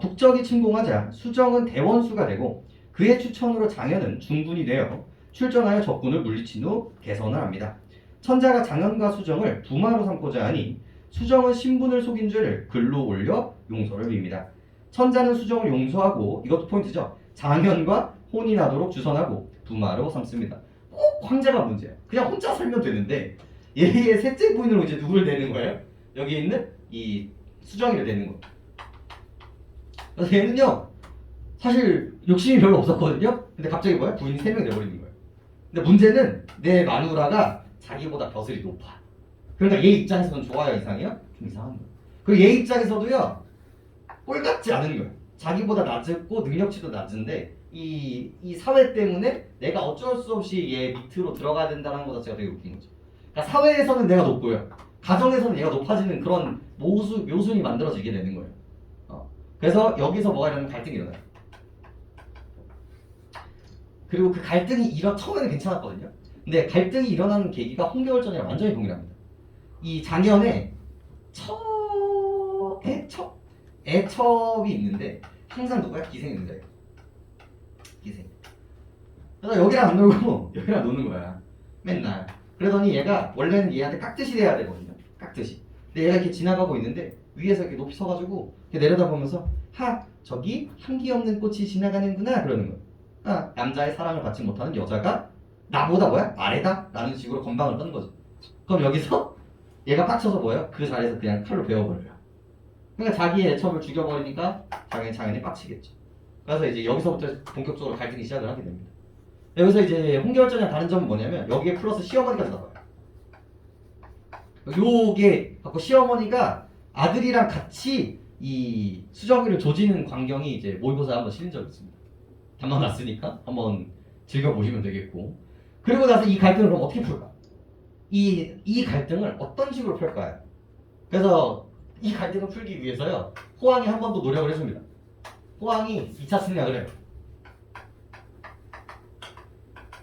북적이 침공하자 수정은 대원수가 되고 그의 추천으로 장현은 중군이 되어 출전하여 적군을 물리친 후 개선을 합니다. 천자가 장현과 수정을 부마로 삼고자 하니 수정은 신분을 속인 죄를 글로 올려 용서를 빕니다. 천자는 수정을 용서하고 이것도 포인트죠. 장현과 혼이 나도록 주선하고 부마로 삼습니다. 꼭 황제가 문제야. 그냥 혼자 살면 되는데 얘의 셋째 부인으로 이제 누굴 내는 거예요? 여기 있는 이 수정이를 내는 거예요. 그래서 얘는요 사실 욕심이 별로 없었거든요. 근데 갑자기 뭐야? 부인이 3명 내버리는 거예요. 근데 문제는 내 마누라가 자기보다 벼슬이 높아. 그러니까 얘 입장에서는 좋아요 이상해요? 좀 이상한 거예요. 그리고 얘 입장에서도요 꼴같지 않은 거예요. 자기보다 낮고 능력치도 낮은데 이 사회 때문에 내가 어쩔 수 없이 얘 밑으로 들어가야 된다는 것 자체가 되게 웃긴 거죠. 그러니까 사회에서는 내가 높고요. 가정에서는 얘가 높아지는 그런 묘순이 만들어지게 되는 거예요. 그래서 여기서 뭐가 일어나면 갈등이 일어나요. 그리고 그 갈등이 처음에는 괜찮았거든요. 근데 갈등이 일어나는 계기가 홍계월전이랑 완전히 동일합니다. 이 장현의 애첩이 있는데 항상 누구야? 기생이 있는 거예요. 기생. 그래서 여기랑 안 놀고 여기랑 노는 거야. 맨날. 그러더니 얘가 원래는 얘한테 깍듯이 돼야 되거든요. 깍듯이. 근데 얘가 이렇게 지나가고 있는데 위에서 이렇게 높이 서가지고 이렇게 내려다보면서 저기 향기 없는 꽃이 지나가는구나 그러는 거예요. 그러니까 남자의 사랑을 받지 못하는 여자가 나보다 뭐야? 아래다? 라는 식으로 건방을 떠는 거죠. 그럼 여기서 얘가 빡쳐서 뭐예요? 그 자리에서 그냥 칼로 베어버려요. 그러니까 자기의 애첩을 죽여버리니까 장현이 빡치겠죠. 그래서 이제 여기서부터 본격적으로 갈등이 시작을 하게 됩니다. 여기서 이제 홍계월전이랑 다른 점은 뭐냐면 여기에 플러스 시어머니까지 나와요. 요게 갖고 시어머니가 아들이랑 같이 이 수정이를 조지는 광경이 이제 모의고사에 한번 실린 적이 있습니다. 단만 났으니까 한번 즐겨보시면 되겠고. 그리고 나서 이 갈등을 그럼 어떻게 풀까? 이 갈등을 어떤 식으로 풀까요? 그래서 이 갈등을 풀기 위해서요 호황이 한 번 더 노력을 해줍니다. 호황이 2차 승략을 해요.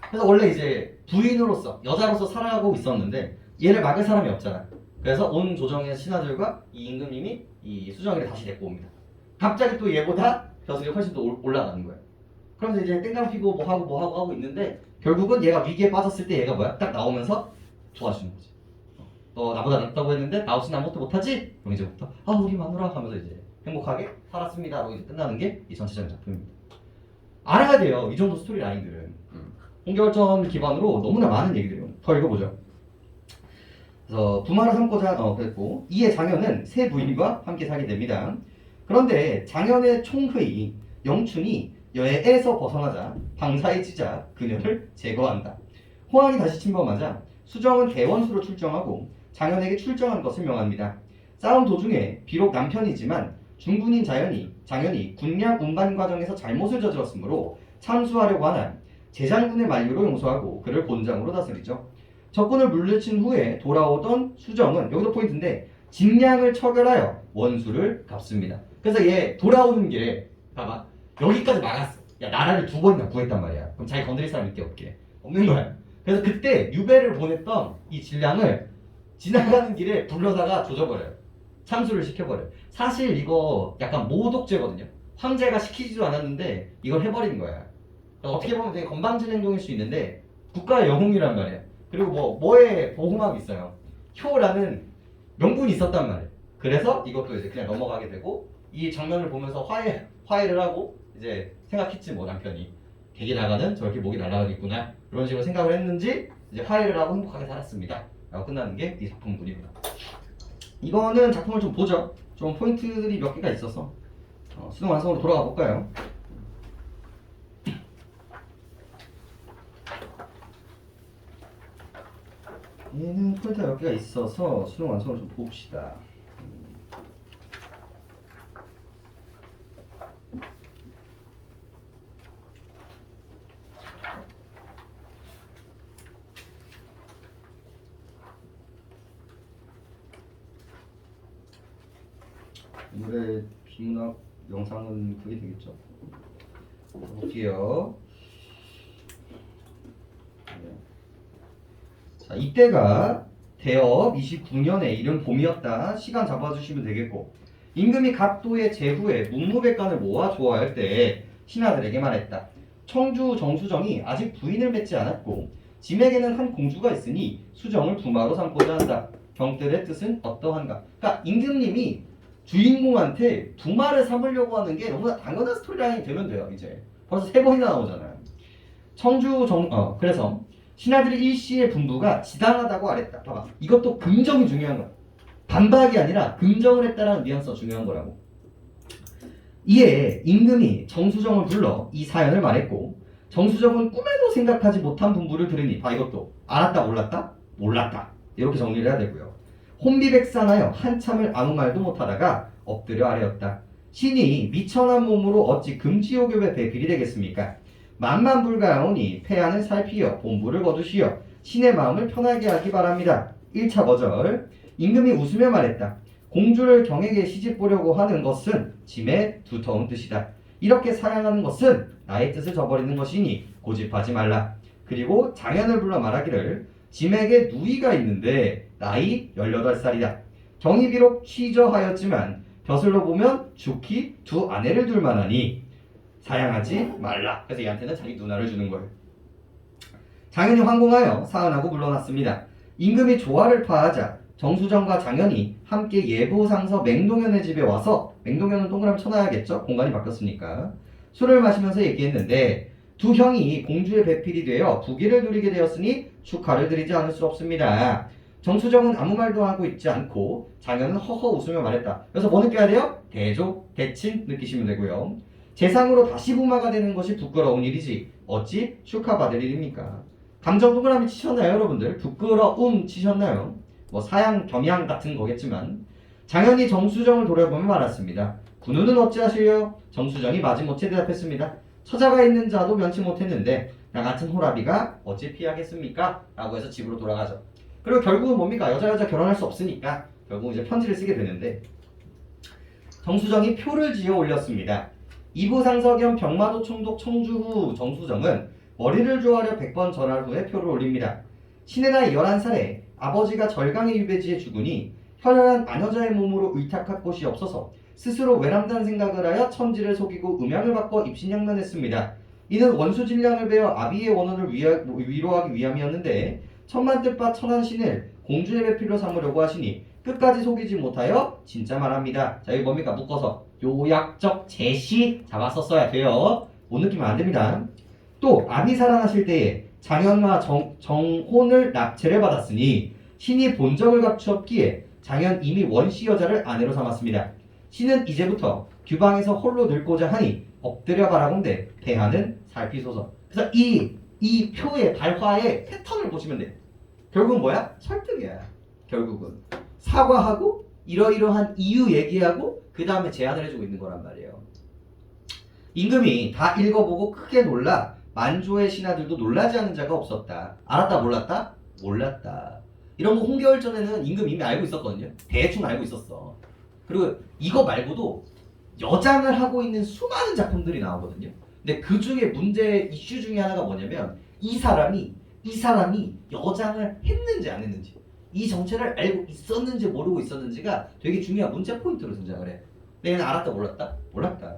그래서 원래 이제 부인으로서 여자로서 살아가고 있었는데 얘를 막을 사람이 없잖아. 그래서 온 조정의 신하들과 이 임금님이 이 수정이를 다시 데리고 옵니다. 갑자기 또 얘보다 벼슬이 훨씬 더 올라가는 거예요. 그러면서 이제 땡깡 피고 뭐 하고 있는데 결국은 얘가 위기에 빠졌을 때 얘가 뭐야? 딱 나오면서 도와주는 거지. 너 나보다 낫다고 했는데 나 없으면 아무것도 못하지? 그럼 이제부터 우리 마누라 하면서 이제 행복하게 살았습니다 하고 이제 끝나는 게 이 전체적인 작품입니다. 알아야 돼요. 이 정도 스토리 라인들은. 홍결점 기반으로 너무나 많은 얘기들이에요. 더 읽어보죠. 그래서 부마를 삼고자 그랬고 이에 장현은 새 부인과 함께 살게 됩니다. 그런데 장현의 총흐이 영춘이 여애에서 벗어나자 방사에 찌자 그녀를 제거한다. 호황이 다시 침범하자 수정은 대원수로 출정하고 장현에게 출정한 것을 명합니다. 싸움 도중에 비록 남편이지만 중군인 장현이 군량 운반 과정에서 잘못을 저질렀으므로 참수하려고 하나 재장군의 만류로 용서하고 그를 곤장으로 다스리죠. 적군을 물리친 후에 돌아오던 수정은 여기도 포인트인데 진량을 처결하여 원수를 갚습니다. 그래서 얘 돌아오는 길에 봐봐 여기까지 막았어. 야 나라를 2번이나 구했단 말이야. 그럼 자기 건드릴 사람 있게 없는 거야. 그래서 그때 유배를 보냈던 이 진량을 지나가는 길에 불러다가 조져버려요. 참수를 시켜버려요. 사실 이거 약간 모독죄거든요. 황제가 시키지도 않았는데 이걸 해버린 거야. 어떻게 보면 되게 건방진 행동일 수 있는데 국가의 영웅이란 말이야. 그리고 뭐에 보호막이 있어요. 효라는 명분이 있었단 말이에요. 그래서 이것도 이제 그냥 넘어가게 되고 이 장면을 보면서 화해를 하고 이제 생각했지 뭐 남편이 객이 나가는 저렇게 목이 날아가겠구나 이런 식으로 생각을 했는지 이제 화해를 하고 행복하게 살았습니다. 라고 끝나는 게 이 작품물입니다. 이거는 작품을 좀 보죠. 좀 포인트들이 몇 개가 있어서 수능 완성으로 돌아가 볼까요? 얘는 포인트가 몇 개가 있어서 수능 완성을 좀 봅시다. 오늘의 비문학 영상은 그게 되겠죠. 볼게요. 자, 이때가 대업 29년의 이른 봄이었다. 시간 잡아주시면 되겠고 임금이 각도의 제후에 문무백관을 모아 조화할 때 신하들에게 말했다. 청주 정수정이 아직 부인을 맺지 않았고 짐에게는 한 공주가 있으니 수정을 부마로 삼고자 한다. 경들의 뜻은 어떠한가? 그러니까 임금님이 주인공한테 부마를 삼으려고 하는 게 너무나 당연한 스토리라인이 되면 돼요. 이제 벌써 3번이나 나오잖아요. 그래서 신하들이 일시의 분부가 지당하다고 아랬다. 봐봐. 이것도 긍정이 중요한 거야. 반박이 아니라 긍정을 했다라는 뉘앙스가 중요한 거라고. 이에 임금이 정수정을 불러 이 사연을 말했고 정수정은 꿈에도 생각하지 못한 분부를 들으니 이것도 알았다 몰랐다? 몰랐다. 이렇게 정리를 해야 되고요. 혼비백산하여 한참을 아무 말도 못하다가 엎드려 아뢰었다. 신이 미천한 몸으로 어찌 금지옥엽의 배필이 되겠습니까? 만만불가하오니 폐하는 살피어 본부를 거두시어 신의 마음을 편하게 하기 바랍니다. 1차 거절. 임금이 웃으며 말했다. 공주를 경에게 시집보려고 하는 것은 짐의 두터운 뜻이다. 이렇게 사양하는 것은 나의 뜻을 저버리는 것이니 고집하지 말라. 그리고 장현을 불러 말하기를 짐에게 누이가 있는데 나이 18살이다. 경이 비록 취저하였지만 벼슬로 보면 죽기 2 아내를 둘 만하니 사양하지 말라. 그래서 얘한테는 자기 누나를 주는 거예요. 장현이 황공하여 사은하고 물러났습니다. 임금이 조화를 파하자 정수정과 장현이 함께 예부상서 맹동현의 집에 와서 맹동현은 동그라미 쳐놔야겠죠? 공간이 바뀌었으니까. 술을 마시면서 얘기했는데 두 형이 공주의 배필이 되어 부귀를 누리게 되었으니 축하를 드리지 않을 수 없습니다. 정수정은 아무 말도 하고 있지 않고 장현은 허허 웃으며 말했다. 그래서 뭐 느껴야 돼요? 대조, 대친 느끼시면 되고요. 재상으로 다시 부마가 되는 것이 부끄러운 일이지 어찌 축하받을 일입니까? 감정 동그라미 치셨나요 여러분들? 부끄러움 치셨나요? 뭐 사양, 겸양 같은 거겠지만 장현이 정수정을 돌아보며 말했습니다. 군우는 어찌하시려? 정수정이 마지못해 대답했습니다. 처자가 있는 자도 면치 못했는데 나 같은 호라비가 어찌 피하겠습니까? 라고 해서 집으로 돌아가죠. 그리고 결국은 뭡니까? 여자 결혼할 수 없으니까 결국 이제 편지를 쓰게 되는데 정수정이 표를 지어 올렸습니다. 이부상서 겸 병마도 총독 청주후 정수정은 머리를 조아려 100번 절할 후에 표를 올립니다. 신의 나이 11살에 아버지가 절강의 유배지에 죽으니 혈혈한 아녀자의 몸으로 의탁할 곳이 없어서 스스로 외람된 생각을 하여 천지를 속이고 음양을 바꿔 입신양면했습니다. 이는 원수질량을 베어 아비의 원혼을 위로하기 위함이었는데 천만 뜻밭 천한 신을 공주의 배필로 삼으려고 하시니 끝까지 속이지 못하여 진짜 말합니다. 자, 이거 뭡니까? 묶어서 요약적 제시 잡았었어야 돼요. 못 느끼면 안 됩니다. 또 아비 살아나실 때에 장현과 정혼을 납체를 받았으니 신이 본적을 갖추었기에 장현 이미 원씨 여자를 아내로 삼았습니다. 신은 이제부터 규방에서 홀로 늙고자 하니 엎드려 바라본데 대하는 살피소서. 그래서 이 표의 발화의 패턴을 보시면 돼요. 결국은 뭐야? 설득이야. 결국은 사과하고 이러이러한 이유 얘기하고 그 다음에 제안을 해주고 있는 거란 말이에요. 임금이 다 읽어보고 크게 놀라 만조의 신하들도 놀라지 않은 자가 없었다. 알았다 몰랐다? 몰랐다. 이런 거 홍계월전에는 임금 이미 알고 있었거든요. 대충 알고 있었어. 그리고 이거 말고도 여장을 하고 있는 수많은 작품들이 나오거든요. 근데 그 중에 문제 이슈 중에 하나가 뭐냐면 이 사람이 여장을 했는지 안 했는지, 이 정체를 알고 있었는지 모르고 있었는지가 되게 중요한 문제 포인트로 등장을 해. 근데 얘는 알았다 몰랐다? 몰랐다.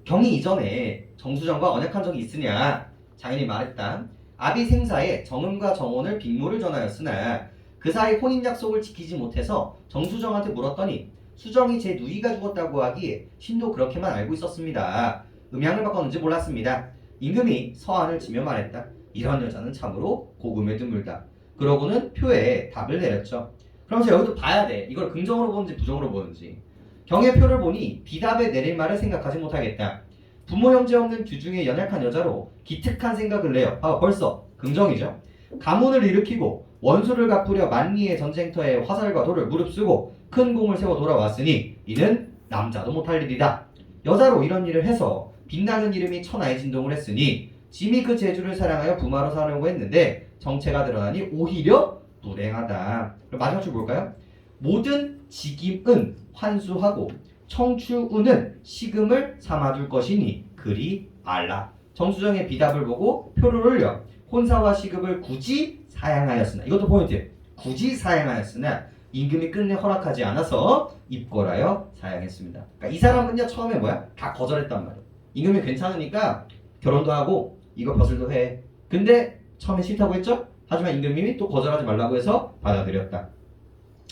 경이 이전에 정수정과 언약한 적이 있으냐? 장인이 말했다. 아비 생사에 정음과 정혼을 빅모를 전하였으나 그 사이 혼인 약속을 지키지 못해서 정수정한테 물었더니 수정이 제 누이가 죽었다고 하기에 신도 그렇게만 알고 있었습니다. 음양을 바꿨는지 몰랐습니다. 임금이 서한을 지며 말했다. 이런 여자는 참으로 고금에 드물다. 그러고는 표에 답을 내렸죠. 그러면서 여기도 봐야 돼. 이걸 긍정으로 보는지 부정으로 보는지. 경의 표를 보니 비답에 내릴 말을 생각하지 못하겠다. 부모 형제 없는 규중의 연약한 여자로 기특한 생각을 내요. 벌써 긍정이죠. 가문을 일으키고 원수를 갚으려 만리의 전쟁터에 화살과 돌을 무릅쓰고 큰 공을 세워 돌아왔으니 이는 남자도 못할 일이다. 여자로 이런 일을 해서 빛나는 이름이 천하에 진동을 했으니 짐이 그 제주를 사랑하여 부마로 사려고 했는데 정체가 드러나니 오히려 불행하다. 그럼 마지막 줄 볼까요? 모든 직임은 환수하고 청추은은 시금을 삼아둘 것이니 그리 알라. 정수정의 비답을 보고 표를 올려 혼사와 시급을 굳이 사양하였으나, 이것도 포인트. 굳이 사양하였으나 임금이 끝내 허락하지 않아서 입궐하여 사양했습니다. 그러니까 이 사람은요 처음에 뭐야? 다 거절했단 말이야. 임금이 괜찮으니까 결혼도 하고 이거 벼슬도 해. 근데 처음에 싫다고 했죠? 하지만 임금님이 또 거절하지 말라고 해서 받아들였다.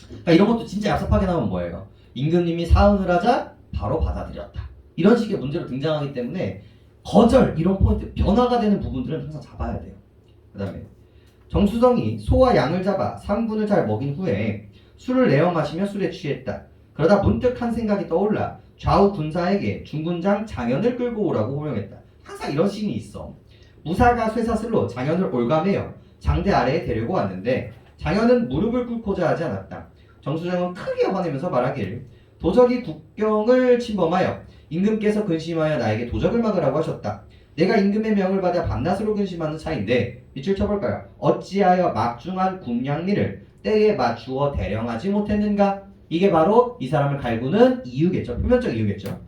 그러니까 이런 것도 진짜 얍삽하게 나오면 뭐예요? 임금님이 사은을 하자 바로 받아들였다. 이런 식의 문제로 등장하기 때문에 거절 이런 포인트, 변화가 되는 부분들은 항상 잡아야 돼요. 그 다음에 정수정이 소와 양을 잡아 3분을 잘 먹인 후에 술을 내어 마시며 술에 취했다. 그러다 문득 한 생각이 떠올라 좌우 군사에게 중군장 장현을 끌고 오라고 호명했다. 항상 이런 씬이 있어. 무사가 쇠사슬로 장현을 올가매어 장대 아래에 데리고 왔는데 장현은 무릎을 꿇고자 하지 않았다. 정수정은 크게 화내면서 말하기를 도적이 국경을 침범하여 임금께서 근심하여 나에게 도적을 막으라고 하셨다. 내가 임금의 명을 받아 밤낮으로 근심하는 차인데 밑줄 쳐볼까요? 어찌하여 막중한 국량리를 때에 맞추어 대령하지 못했는가? 이게 바로 이 사람을 갈구는 이유겠죠. 표면적 이유겠죠.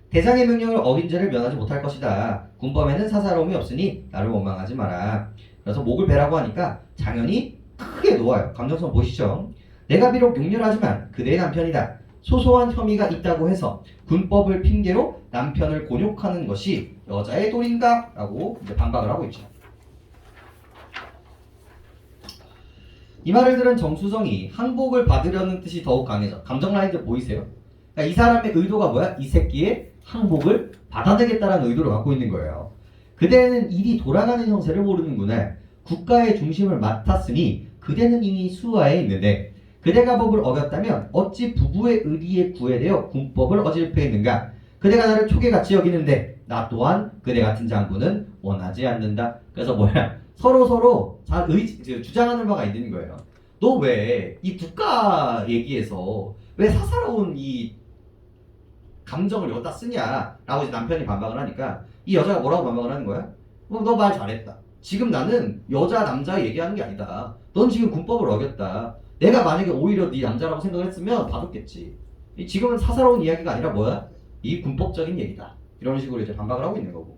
대장의 명령을 어긴 죄를 면하지 못할 것이다. 군법에는 사사로움이 없으니 나를 원망하지 마라. 그래서 목을 베라고 하니까 장현이 크게 놓아요. 감정선 보시죠. 내가 비록 용렬하지만 그대의 남편이다. 소소한 혐의가 있다고 해서 군법을 핑계로 남편을 곤욕하는 것이 여자의 도리인가? 라고 이제 반박을 하고 있죠. 이 말을 들은 정수정이 항복을 받으려는 뜻이 더욱 강해져. 감정 라인들 보이세요? 그러니까 이 사람의 의도가 뭐야? 이 새끼의 항복을 받아내겠다라는 의도를 갖고 있는 거예요. 그대는 일이 돌아가는 형세를 모르는구나. 국가의 중심을 맡았으니 그대는 이미 수하에 있는데 그대가 법을 어겼다면 어찌 부부의 의리에 구애되어 군법을 어질패했는가? 그대가 나를 촉에같이 여기는데 나 또한 그대 같은 장군은 원하지 않는다. 그래서 뭐야? 서로 잘 주장하는 바가 있는 거예요. 너 왜 이 국가 얘기에서 왜 사사로운 이 감정을 여기다 쓰냐? 라고 이제 남편이 반박을 하니까 이 여자가 뭐라고 반박을 하는 거야? 너 말 잘했다. 지금 나는 여자 남자 얘기하는 게 아니다. 넌 지금 군법을 어겼다. 내가 만약에 오히려 네 남자라고 생각을 했으면 봐줬겠지. 지금은 사사로운 이야기가 아니라 뭐야? 이 군법적인 얘기다. 이런 식으로 이제 반박을 하고 있는 거고.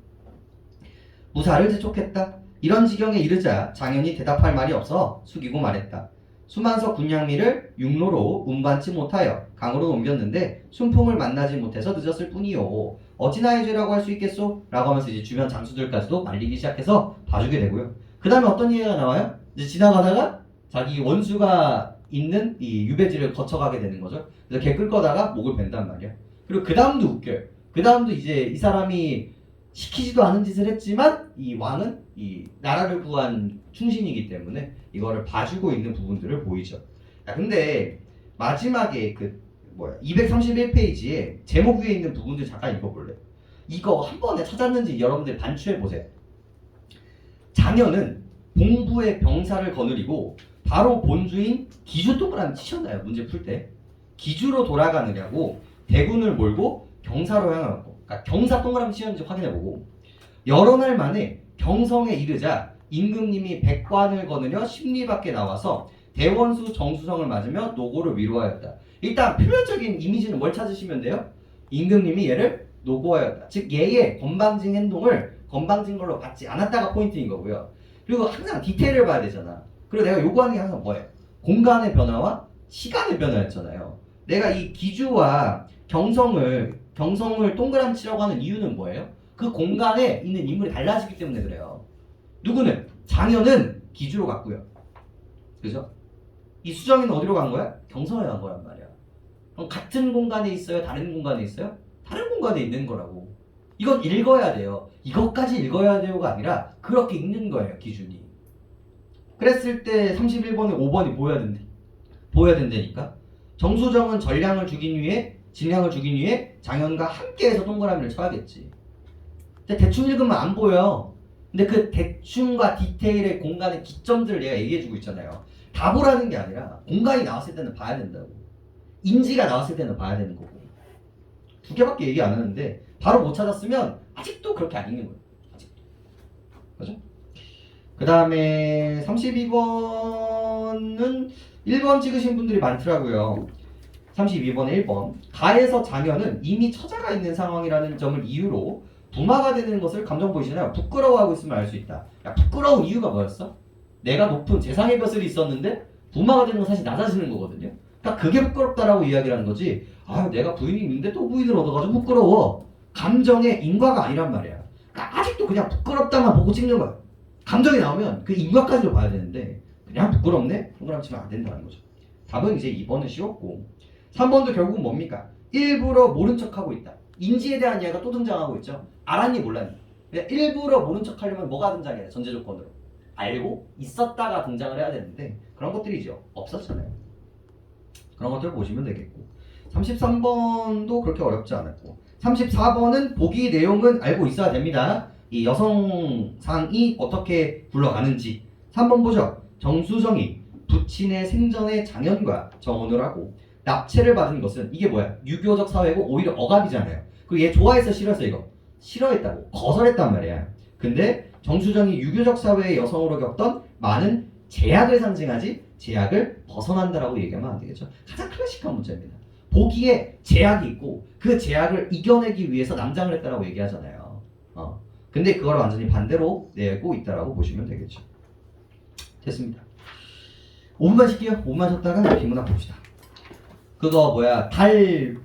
무사를 재촉했다. 이런 지경에 이르자 장현이 대답할 말이 없어 숙이고 말했다. 수만석 군량미를 육로로 운반치 못하여 강으로 옮겼는데 순풍을 만나지 못해서 늦었을 뿐이요. 어찌나 해주라고 할 수 있겠소? 라고 하면서 이제 주변 장수들까지도 말리기 시작해서 봐주게 되고요. 그 다음에 어떤 얘기가 나와요? 이제 지나가다가 자기 원수가 있는 이 유배지를 거쳐가게 되는 거죠. 그래서 개 끌 거다가 목을 벤단 말이야. 그리고 그 다음도 웃겨요. 그 다음도 이제 이 사람이 시키지도 않은 짓을 했지만 이 왕은 이 나라를 구한 충신이기 때문에 이거를 봐주고 있는 부분들을 보이죠. 야, 근데 마지막에 그 231페이지에 제목 위에 있는 부분들 잠깐 읽어볼래? 이거 한 번에 찾았는지 여러분들 반추해 보세요. 장현은 봉부의 병사를 거느리고 바로 본주인 기주 동그라미 치셨나요? 문제 풀 때. 기주로 돌아가느냐고 대군을 몰고 경사로 향하고, 그러니까 경사 동그라미 치셨는지 확인해보고, 여러 날 만에 경성에 이르자 임금님이 백관을 거느려 십리 밖에 나와서 대원수 정수성을 맞으며 노고를 위로하였다. 일단 표면적인 이미지는 뭘 찾으시면 돼요? 임금님이 얘를 노고하였다. 즉 얘의 건방진 행동을 건방진 걸로 받지 않았다가 포인트인 거고요. 그리고 항상 디테일을 봐야 되잖아. 그리고 내가 요구하는 게 항상 뭐예요? 공간의 변화와 시간의 변화였잖아요. 내가 이 기주와 경성을 동그라미 치라고 하는 이유는 뭐예요? 그 공간에 있는 인물이 달라지기 때문에 그래요. 누구는? 장현은 기주로 갔고요. 그죠? 이 수정이는 어디로 간 거야? 경성에 간 거란 말이야. 그럼 같은 공간에 있어요? 다른 공간에 있어요? 다른 공간에 있는 거라고. 이건 읽어야 돼요. 이것까지 읽어야 돼요가 아니라 그렇게 읽는 거예요, 기준이. 그랬을 때 31번에 5번이 보여야 된다니까. 정수정은 전량을 죽인 위해 진량을 죽인 위해 장현과 함께해서 동그라미를 쳐야겠지. 근데 대충 읽으면 안 보여. 근데 그 대충과 디테일의 공간의 기점들을 내가 얘기해주고 있잖아요. 다 보라는 게 아니라 공간이 나왔을 때는 봐야 된다고. 인지가 나왔을 때는 봐야 되는 거고. 두 개밖에 얘기 안 하는데 바로 못 찾았으면 아직도 그렇게 안 읽는 거예요. 아직도. 그죠? 그 다음에 32번은 1번 찍으신 분들이 많더라고요. 32번에 1번. 가에서 장현은 이미 처자가 있는 상황이라는 점을 이유로 부마가 되는 것을 감정 보이시나요? 부끄러워하고 있으면 알 수 있다. 야, 부끄러운 이유가 뭐였어? 내가 높은 재상의 벼슬이 있었는데 부마가 되는 건 사실 낮아지는 거거든요. 그러니까 그게 부끄럽다라고 이야기를 하는 거지. 아, 내가 부인이 있는데 또 부인을 얻어가지고 부끄러워. 감정의 인과가 아니란 말이야. 그러니까 아직도 그냥 부끄럽다만 보고 찍는 거야. 감정이 나오면 그 인과까지도 봐야 되는데 그냥 부끄럽네? 동그라미 치면 안 된다는 거죠. 답은 이제 2번은 쉬웠고, 3번도 결국은 뭡니까? 일부러 모른 척하고 있다. 인지에 대한 이야기가 또 등장하고 있죠. 알았니 몰랐니? 일부러 모른 척하려면 뭐가 등장해야 돼? 전제 조건으로. 알고 있었다가 등장을 해야 되는데 그런 것들이죠. 없었잖아요. 그런 것들 보시면 되겠고, 33번도 그렇게 어렵지 않았고, 34번은 보기 내용은 알고 있어야 됩니다. 이 여성상이 어떻게 굴러가는지. 3번 보죠. 정수정이 부친의 생전의 장현과 정혼을 하고 납치를 받은 것은 이게 뭐야? 유교적 사회고 오히려 억압이잖아요. 그리고 얘 좋아해서 싫어서 이거 싫어했다고 거절했단 말이야. 근데 정수정이 유교적 사회의 여성으로 겪던 많은 제약을 상징하지 제약을 벗어난다라고 얘기하면 안 되겠죠. 가장 클래식한 문제입니다. 보기에 제약이 있고 그 제약을 이겨내기 위해서 남장을 했다라고 얘기하잖아요. 근데 그걸 완전히 반대로 내고 있다라고 보시면 되겠죠. 됐습니다. 5분만 쉴게요. 5분만 쉬었다가 비문학 봅시다. 그거 뭐야, 달